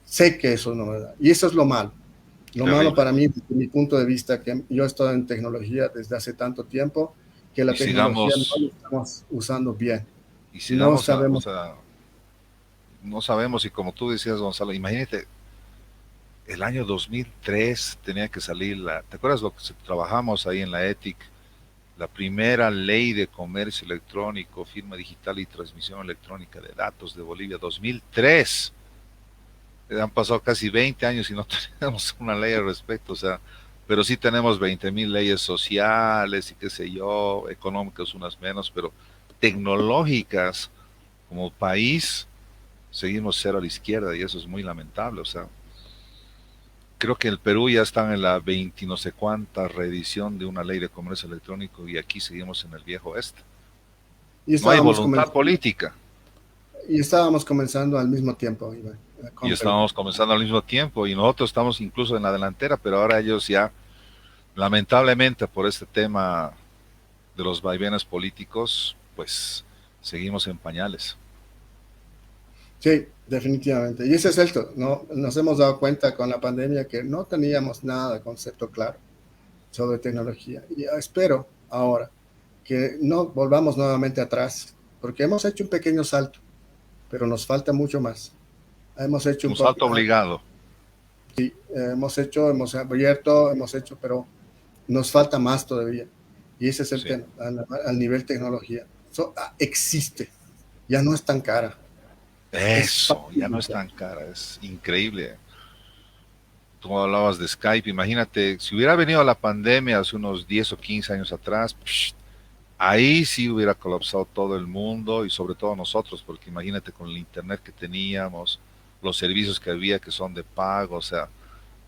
sé que eso no me da. Y eso es lo malo. Lo malo Terrible. para mí, desde mi punto de vista, que yo he estado en tecnología desde hace tanto tiempo, que la Y tecnología no la sigamos, estamos usando bien. y No sigamos, o sabemos. sea, no sabemos, y como tú decías, Gonzalo, imagínate, el año 2003 tenía que salir ¿te acuerdas lo que trabajamos ahí en la ETIC? La primera ley de comercio electrónico, firma digital y transmisión electrónica de datos de Bolivia, 2003. Han pasado casi 20 años y no tenemos una ley al respecto, o sea, pero sí tenemos 20.000 leyes sociales y qué sé yo, económicas unas menos, pero tecnológicas como país seguimos cero a la izquierda y eso es muy lamentable, o sea, creo que el Perú ya está en la 20 no sé cuánta reedición de una ley de comercio electrónico y aquí seguimos en el viejo este. Y No hay estábamos voluntad comenzando, política y estábamos comenzando al mismo tiempo, Iván, y con Perú. estábamos comenzando al mismo tiempo y nosotros estamos incluso en la delantera, pero ahora ellos ya, lamentablemente por este tema de los vaivenes políticos, pues seguimos en pañales. Sí, definitivamente. Y ese es esto, ¿no? Nos hemos dado cuenta con la pandemia que no teníamos nada de concepto claro sobre tecnología. Y espero ahora que no volvamos nuevamente atrás, porque hemos hecho un pequeño salto, pero nos falta mucho más. Hemos hecho Un salto obligado. hemos abierto, hemos hecho, pero nos falta más todavía. Y ese es el Sí. tema, al nivel tecnología. Eso existe, ya no es tan cara, es Eso, ya fácil. no es tan cara, es increíble. Tú hablabas de Skype, imagínate, si hubiera venido la pandemia hace unos 10 o 15 años atrás, ahí sí hubiera colapsado todo el mundo y sobre todo nosotros, porque imagínate con el internet que teníamos, los servicios que había que son de pago, o sea,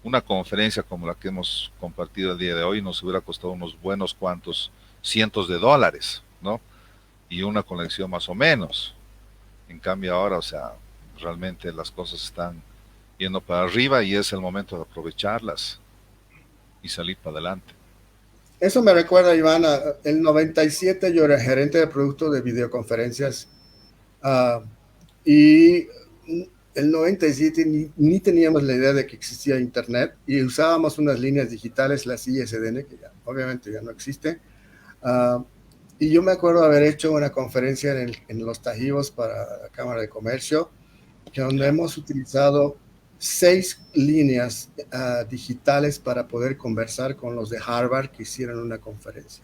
una conferencia como la que hemos compartido el día de hoy nos hubiera costado unos buenos cuantos cientos de dólares, ¿no? Y una conexión más o menos. En cambio ahora, o sea, realmente las cosas están yendo para arriba y es el momento de aprovecharlas y salir para adelante. Eso me recuerda, Iván, el 97 yo era gerente de producto de videoconferencias uh, y el 97 ni teníamos la idea de que existía Internet y usábamos unas líneas digitales, las ISDN, que ya, obviamente ya no existe. Y yo me acuerdo haber hecho una conferencia en Los Tajivos para la Cámara de Comercio, que donde Ya. hemos utilizado 6 líneas digitales para poder conversar con los de Harvard que hicieron una conferencia.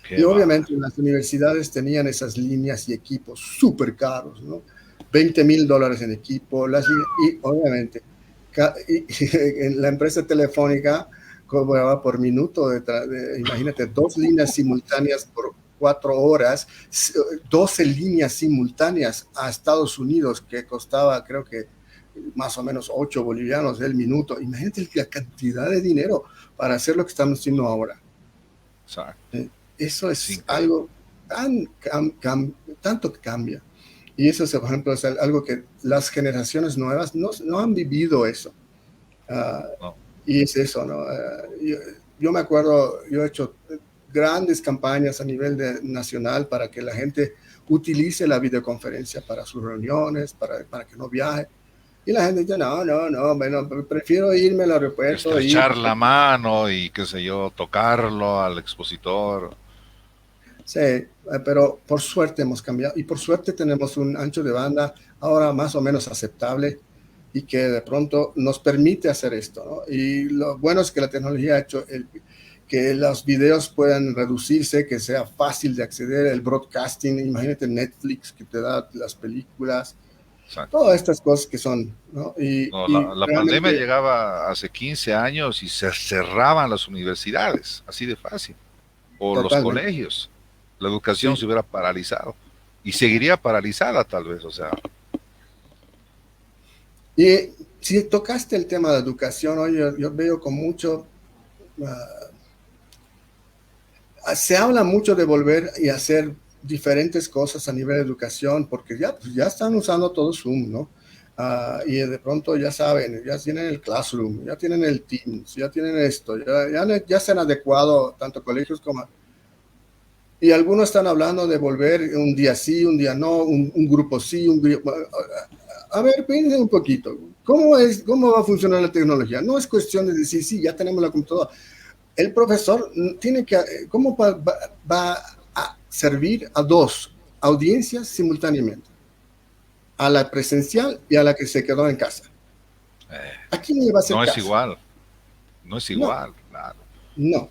Qué Y va. obviamente las universidades tenían esas líneas y equipos súper caros, ¿no? $20,000 en equipo, y obviamente en la empresa telefónica cobraba por minuto, imagínate, 2 líneas simultáneas por 4 horas, 12 líneas simultáneas a Estados Unidos, que costaba creo que más o menos 8 bolivianos el minuto. Imagínate la cantidad de dinero para hacer lo que estamos haciendo ahora. Exacto. Eso Es es increíble. algo tanto que cambia. Y eso, por ejemplo, es algo que las generaciones nuevas no han vivido eso. Uh, No. y es eso, ¿no? Yo me acuerdo, yo he hecho grandes campañas a nivel nacional para que la gente utilice la videoconferencia para sus reuniones, para que no viaje. Y la gente dice, no, bueno, prefiero irme al aeropuerto, ir. Estrechar la mano y qué sé yo, tocarlo al expositor. Sí, pero por suerte hemos cambiado y por suerte tenemos un ancho de banda ahora más o menos aceptable y que de pronto nos permite hacer esto, ¿no? Y lo bueno es que la tecnología ha hecho que los videos puedan reducirse, que sea fácil de acceder, el broadcasting, imagínate Netflix que te da las películas, Exacto. todas estas cosas que son, ¿no? No, Y la pandemia realmente, llegaba hace 15 años y se cerraban las universidades, así de fácil, o los totalmente, colegios. La educación sí. se hubiera paralizado y seguiría paralizada tal vez, o sea, Y si tocaste el tema de educación, hoy yo veo con mucho... se habla mucho de volver y hacer diferentes cosas a nivel de educación, porque ya están usando todo Zoom, ¿no? Y de pronto ya saben, ya tienen el Classroom, ya tienen el Teams, ya tienen esto, ya se han adecuado tanto colegios como... Y algunos están hablando de volver un día sí, un día no, un grupo sí, un grupo... A ver, piensen un poquito. ¿Cómo va a funcionar la tecnología? No es cuestión de decir, sí, ya tenemos la computadora. El profesor tiene que, ¿cómo va a servir a 2 audiencias simultáneamente? A la presencial y a la que se quedó en casa. eh, ¿A quién le va a hacer no es caso? igual, no es No, igual, claro. no.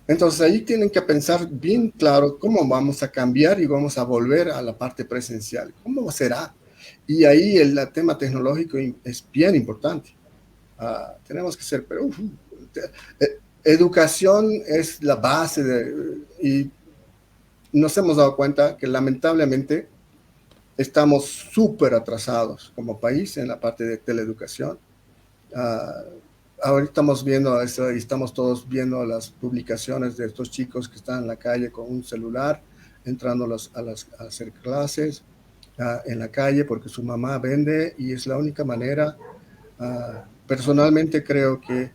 Entonces ahí tienen que pensar bien claro cómo vamos a cambiar y vamos a volver a la parte presencial. ¿Cómo será? Y ahí el tema tecnológico es bien importante. Tenemos que ser, pero educación es la base y nos hemos dado cuenta que lamentablemente estamos súper atrasados como país en la parte de teleeducación. Ahorita estamos viendo eso y estamos todos viendo las publicaciones de estos chicos que están en la calle con un celular, entrando a hacer clases en la calle porque su mamá vende y es la única manera. Personalmente creo que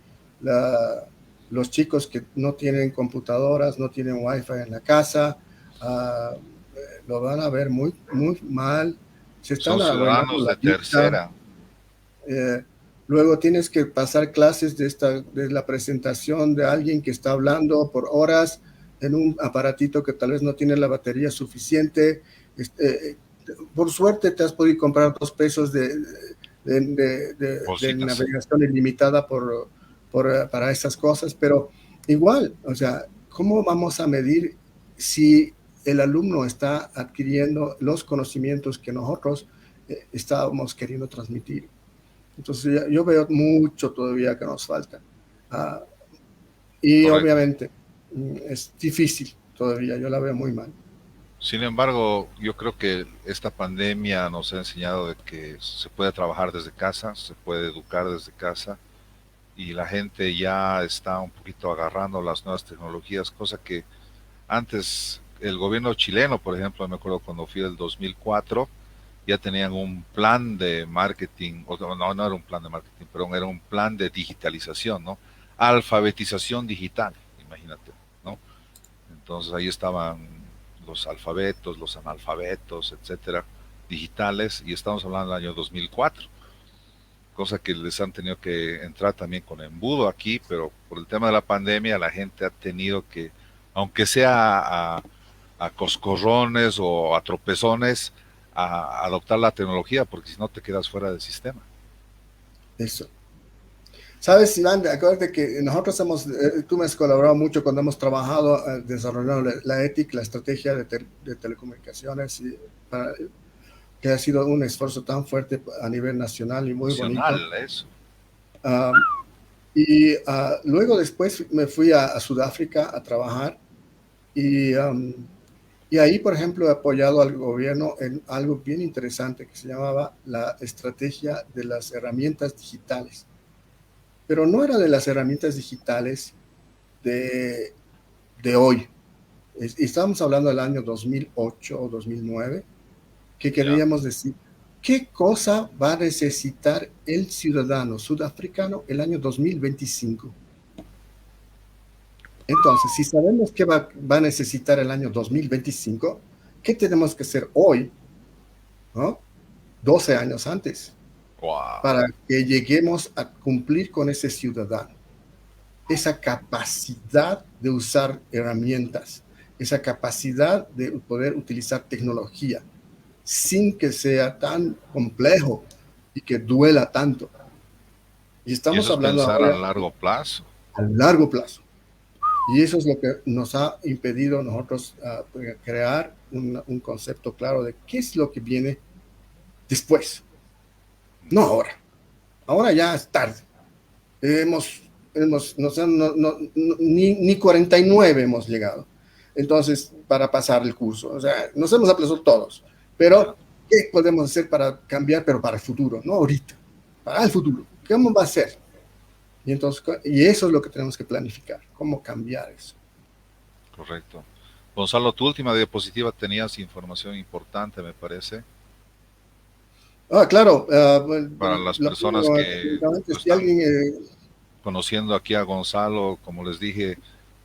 los chicos que no tienen computadoras, no tienen wifi en la casa, uh, lo van a ver muy, muy mal. Se Son están arruinando ciudadanos la de vida. tercera. Eh, Luego tienes que pasar clases de la presentación de alguien que está hablando por horas en un aparatito que tal vez no tiene la batería suficiente. Por suerte te has podido comprar $2 de Bolsitas. navegación ilimitada para esas cosas, pero igual, o sea, ¿cómo vamos a medir si el alumno está adquiriendo los conocimientos que nosotros estábamos queriendo transmitir? Entonces yo veo mucho todavía que nos falta. Uh, y Correcto. obviamente es difícil todavía, yo la veo muy mal. Sin embargo, yo creo que esta pandemia nos ha enseñado de que se puede trabajar desde casa, se puede educar desde casa y la gente ya está un poquito agarrando las nuevas tecnologías, cosa que antes el gobierno chileno, por ejemplo, me acuerdo cuando fui el 2004, ya tenían un plan de marketing, o no, no era un plan de marketing, pero era un plan de digitalización, ¿no? Alfabetización digital, imagínate, ¿no? Entonces ahí estaban los alfabetos, los analfabetos, etcétera, digitales, y estamos hablando del año 2004, cosa que les han tenido que entrar también con embudo aquí, pero por el tema de la pandemia la gente ha tenido que, aunque sea a coscorrones o a tropezones, a adoptar la tecnología, porque si no te quedas fuera del sistema. Eso. Sabes, Iván, acuérdate que nosotros tú me has colaborado mucho cuando hemos trabajado desarrollando la ética, la estrategia de telecomunicaciones, que ha sido un esfuerzo tan fuerte a nivel nacional y muy bonito. Nacional, eso. Uh, Luego después me fui a Sudáfrica a trabajar y ahí, por ejemplo, he apoyado al gobierno en algo bien interesante que se llamaba la estrategia de las herramientas digitales. Pero no era de las herramientas digitales de hoy. Estábamos hablando del año 2008 o 2009, que Ya. queríamos decir, ¿qué cosa va a necesitar el ciudadano sudafricano el año 2025? Entonces, si sabemos que va a necesitar el año 2025, ¿qué tenemos que hacer hoy, ¿no? 12 años antes, Wow. para que lleguemos a cumplir con ese ciudadano? Esa capacidad de usar herramientas, esa capacidad de poder utilizar tecnología sin que sea tan complejo y que duela tanto. Y Y estamos eso es hablando pensar a ahora largo plazo. a largo plazo. Y eso es lo que nos ha impedido nosotros crear un concepto claro de qué es lo que viene después, no ahora. Ahora ya es tarde. Ni 49 hemos llegado. Entonces, para pasar el curso. O sea, nos hemos aplazado todos. Ya. Pero, ¿qué podemos hacer para cambiar? Pero para el futuro, no ahorita. Para el futuro. ¿Cómo va a ser? Y eso es lo que tenemos que planificar. ¿Cómo cambiar eso? Correcto. Gonzalo, tu última diapositiva tenías información importante, me parece, Claro. para las personas que lo Si están alguien conociendo aquí a Gonzalo, como les dije,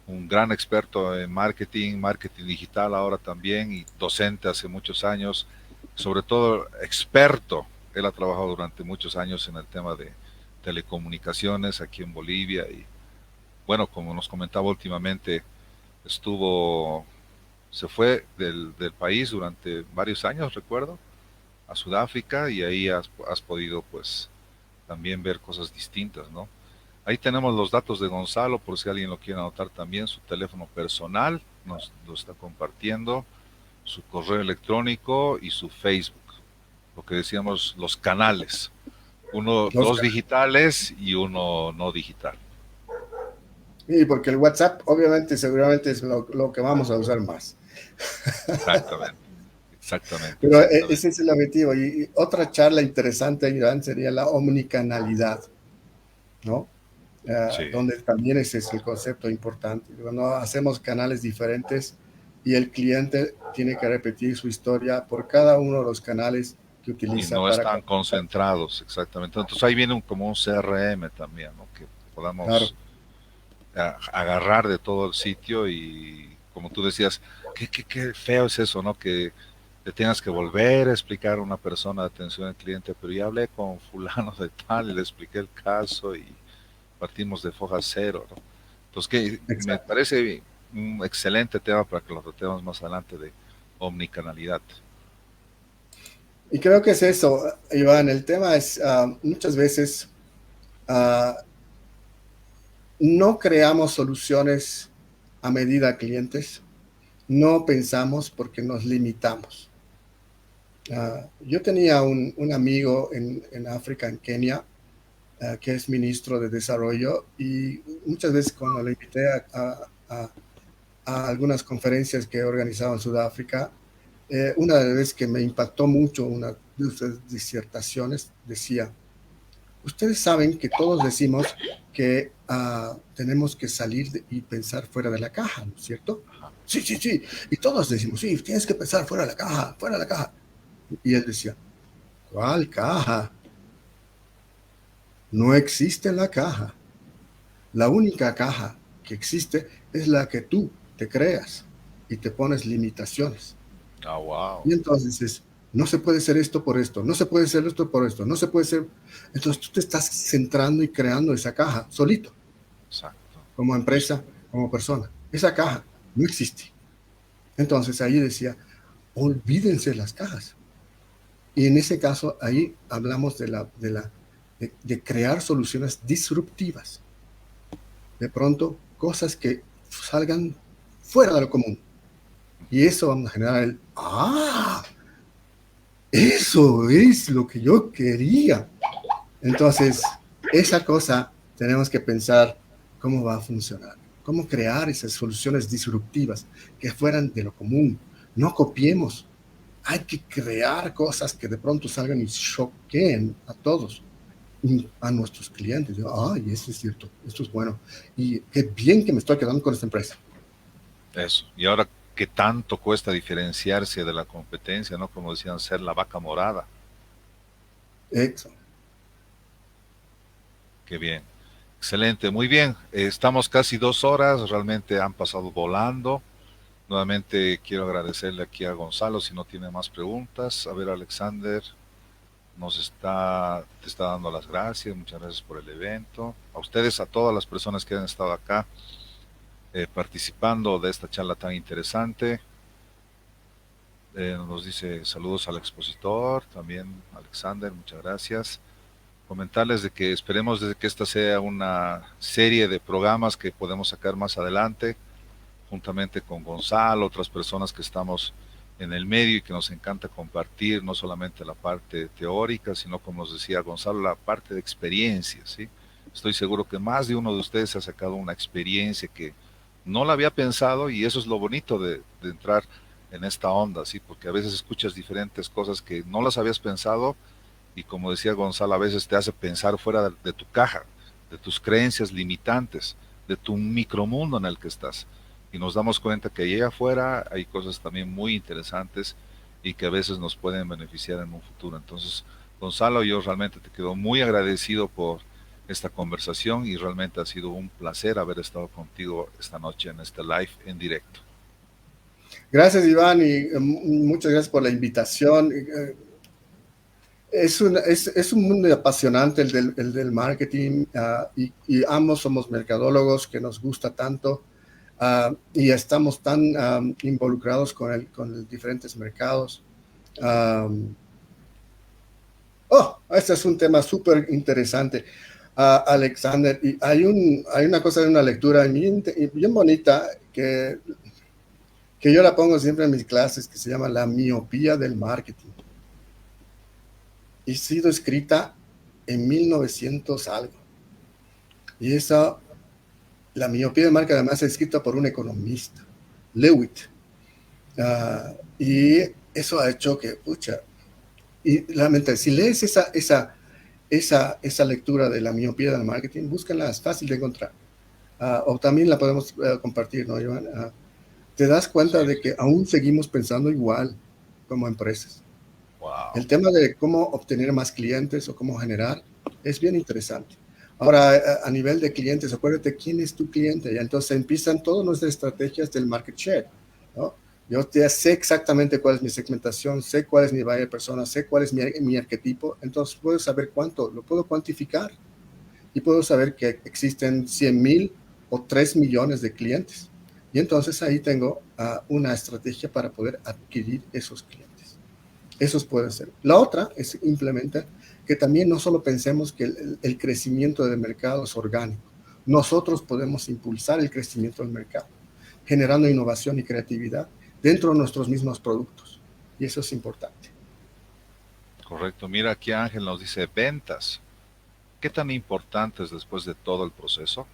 un gran experto en marketing, marketing digital ahora también, y docente hace muchos años, sobre todo experto. Él ha trabajado durante muchos años en el tema de telecomunicaciones aquí en Bolivia y bueno, como nos comentaba últimamente, estuvo, se fue del país durante varios años, recuerdo, a Sudáfrica y ahí has podido pues también ver cosas distintas, ¿no? Ahí tenemos los datos de Gonzalo, por si alguien lo quiere anotar también, su teléfono personal, nos lo está compartiendo, su correo electrónico y su Facebook, lo que decíamos, los canales, uno, los dos digitales y uno no digital. Sí, porque el WhatsApp obviamente seguramente es lo que vamos a usar más. Exactamente, exactamente, Pero exactamente. ese es el objetivo. Y otra charla interesante, Iván, sería la omnicanalidad, ¿no? Sí, Donde también ese es el concepto importante. Cuando hacemos canales diferentes y el cliente tiene que repetir su historia por cada uno de los canales que y utiliza no para están comunicar. concentrados, exactamente. Entonces ahí viene como un CRM también, ¿no? Que Claro, podamos agarrar de todo el sitio y como tú decías, qué feo es eso, ¿no? Que le tengas que volver a explicar a una persona de atención al cliente, pero ya hablé con fulano de tal y le expliqué el caso y partimos de foja cero, ¿no? Entonces, que me exacto. parece un excelente tema para que lo tratemos más adelante de omnicanalidad. Y creo que es eso, Iván. El tema es muchas veces uh, no creamos soluciones a medida a clientes, no pensamos porque nos limitamos. Yo tenía un amigo en África, en Kenia, que es ministro de Desarrollo, y muchas veces cuando le invité a algunas conferencias que he organizado en Sudáfrica, una de las veces que me impactó mucho una de sus disertaciones decía, ustedes saben que todos decimos que tenemos que salir y pensar fuera de la caja, ¿no es cierto? Ajá. Sí, sí, sí. Y todos decimos, sí, tienes que pensar fuera de la caja, fuera de la caja. Y él decía, ¿Cuál caja? No existe la caja. La única caja que existe es la que tú te creas y te pones limitaciones. Ah, wow. Y entonces no se puede hacer esto por esto, no se puede hacer esto por esto, no se puede hacer. Entonces tú te estás centrando y creando esa caja solito, Exacto. como empresa, como persona. Esa caja no existe. Entonces ahí decía, olvídense las cajas. Y en ese caso ahí hablamos de crear soluciones disruptivas. De pronto, cosas que salgan fuera de lo común. Y eso vamos a generar eso es lo que yo quería. Entonces, esa cosa tenemos que pensar cómo va a funcionar, cómo crear esas soluciones disruptivas que fueran de lo común. No copiemos. Hay que crear cosas que de pronto salgan y choqueen a todos, a nuestros clientes. Ay, eso es cierto, esto es bueno. Y qué bien que me estoy quedando con esta empresa. Eso. Y ahora, ¿qué tanto cuesta diferenciarse de la competencia, ¿no? Como decían, ser la vaca morada. Eso. Qué bien. Excelente, muy bien. Estamos casi 2 horas, realmente han pasado volando. Nuevamente quiero agradecerle aquí a Gonzalo si no tiene más preguntas. A ver, Alexander te está dando las gracias. Muchas gracias por el evento. A ustedes, a todas las personas que han estado acá participando de esta charla tan interesante. Nos dice saludos al expositor, también Alexander, muchas gracias. Comentarles de que esperemos de que esta sea una serie de programas que podemos sacar más adelante, juntamente con Gonzalo, otras personas que estamos en el medio y que nos encanta compartir no solamente la parte teórica, sino como nos decía Gonzalo, la parte de experiencia, ¿sí? Estoy seguro que más de uno de ustedes ha sacado una experiencia que no la había pensado y eso es lo bonito de entrar en esta onda, ¿sí? Porque a veces escuchas diferentes cosas que no las habías pensado y como decía Gonzalo, a veces te hace pensar fuera de tu caja, de tus creencias limitantes, de tu micromundo en el que estás. Y nos damos cuenta que allá afuera hay cosas también muy interesantes y que a veces nos pueden beneficiar en un futuro. Entonces, Gonzalo, yo realmente te quedo muy agradecido por esta conversación y realmente ha sido un placer haber estado contigo esta noche en este live en directo. Gracias, Iván, y muchas gracias por la invitación. Es un mundo apasionante el del marketing y ambos somos mercadólogos que nos gusta tanto y estamos tan involucrados con los diferentes mercados. Este es un tema súper interesante, Alexander. Y hay una cosa de una lectura bien bonita que yo la pongo siempre en mis clases que se llama La miopía del marketing. Y ha sido escrita en 1900 algo. Y la miopía del marketing además es escrita por un economista, Lewitt. Y eso ha hecho que, pucha, y realmente si lees esa lectura de la miopía del marketing, búscala, es fácil de encontrar. O también la podemos compartir, ¿no, Iván? Te das cuenta Sí, de que aún seguimos pensando igual como empresas. wow. El tema de cómo obtener más clientes o cómo generar es bien interesante. Ahora, a nivel de clientes, acuérdate quién es tu cliente. Y entonces empiezan todas nuestras estrategias del market share, ¿no? Yo ya sé exactamente cuál es mi segmentación, sé cuál es mi buyer de personas, sé cuál es mi arquetipo, entonces puedo saber cuánto, lo puedo cuantificar y puedo saber que existen 100,000 o 3 millones de clientes. Y entonces ahí tengo una estrategia para poder adquirir esos clientes. Esos pueden ser. La otra es implementar que también no solo pensemos que el crecimiento del mercado es orgánico. Nosotros podemos impulsar el crecimiento del mercado, generando innovación y creatividad dentro de nuestros mismos productos. Y eso es importante. Correcto. Mira, aquí Ángel nos dice ventas. ¿Qué tan importante es después de todo el proceso?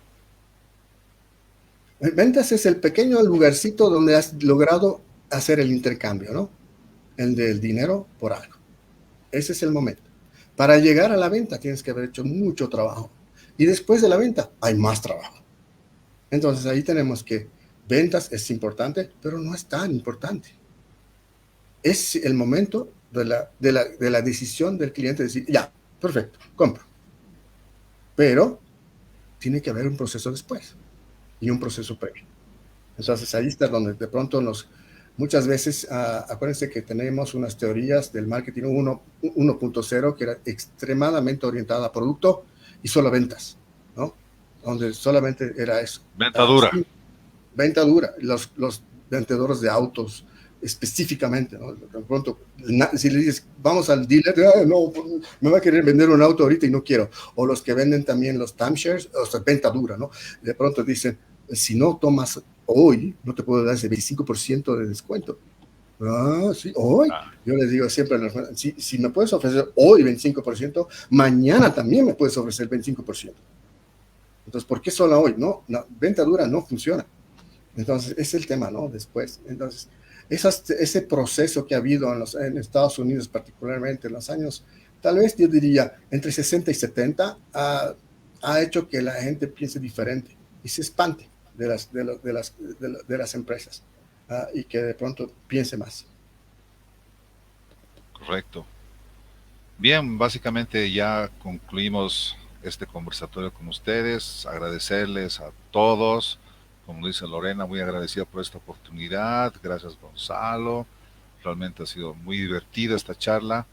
Ventas es el pequeño lugarcito donde has logrado hacer el intercambio, ¿no? El del dinero por algo. Ese es el momento. Para llegar a la venta tienes que haber hecho mucho trabajo. Y después de la venta hay más trabajo. Entonces ahí tenemos que ventas es importante, pero no es tan importante. Es el momento de la decisión del cliente de decir, ya, perfecto, compro. Pero tiene que haber un proceso después y un proceso previo. Entonces ahí está donde de pronto muchas veces, acuérdense que tenemos unas teorías del marketing 1.0 que era extremadamente orientada a producto y solo ventas, ¿no? Donde solamente era eso. Venta dura. Sí, venta dura. Los vendedores de autos específicamente, ¿no? De pronto, si le dices, vamos al dealer, no, me va a querer vender un auto ahorita y no quiero. O los que venden también los timeshares, o sea, venta dura, ¿no? De pronto dicen, si no tomas hoy, no te puedo dar ese 25% de descuento. Ah, sí, hoy. Yo les digo siempre, si me puedes ofrecer hoy 25%, mañana también me puedes ofrecer 25%. Entonces, ¿por qué solo hoy? No, venta dura no funciona. Entonces, es el tema, ¿no? Después, entonces, ese proceso que ha habido en Estados Unidos, particularmente en los años, tal vez yo diría, entre 60 y 70, ha hecho que la gente piense diferente y se espante de las empresas y que de pronto piense más. Correcto. Bien, básicamente ya concluimos este conversatorio con ustedes. Agradecerles a todos. Como dice Lorena, muy agradecida por esta oportunidad. Gracias, Gonzalo. Realmente ha sido muy divertida esta charla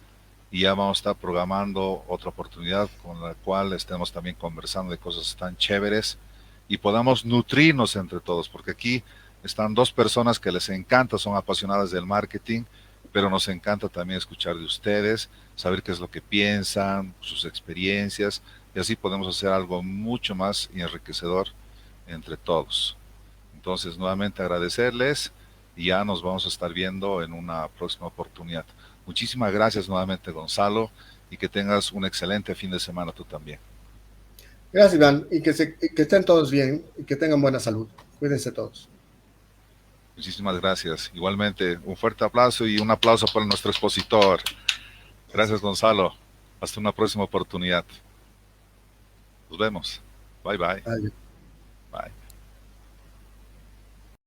y ya vamos a estar programando otra oportunidad con la cual estemos también conversando de cosas tan chéveres y podamos nutrirnos entre todos, porque aquí están dos personas que les encanta, son apasionadas del marketing, pero nos encanta también escuchar de ustedes, saber qué es lo que piensan, sus experiencias, y así podemos hacer algo mucho más enriquecedor entre todos. Entonces, nuevamente agradecerles y ya nos vamos a estar viendo en una próxima oportunidad. Muchísimas gracias nuevamente, Gonzalo, y que tengas un excelente fin de semana tú también. Gracias, Iván, y que estén todos bien y que tengan buena salud. Cuídense todos. Muchísimas gracias. Igualmente, un fuerte aplauso y un aplauso para nuestro expositor. Gracias, Gonzalo. Hasta una próxima oportunidad. Nos vemos. Bye, bye. Adiós. Bye.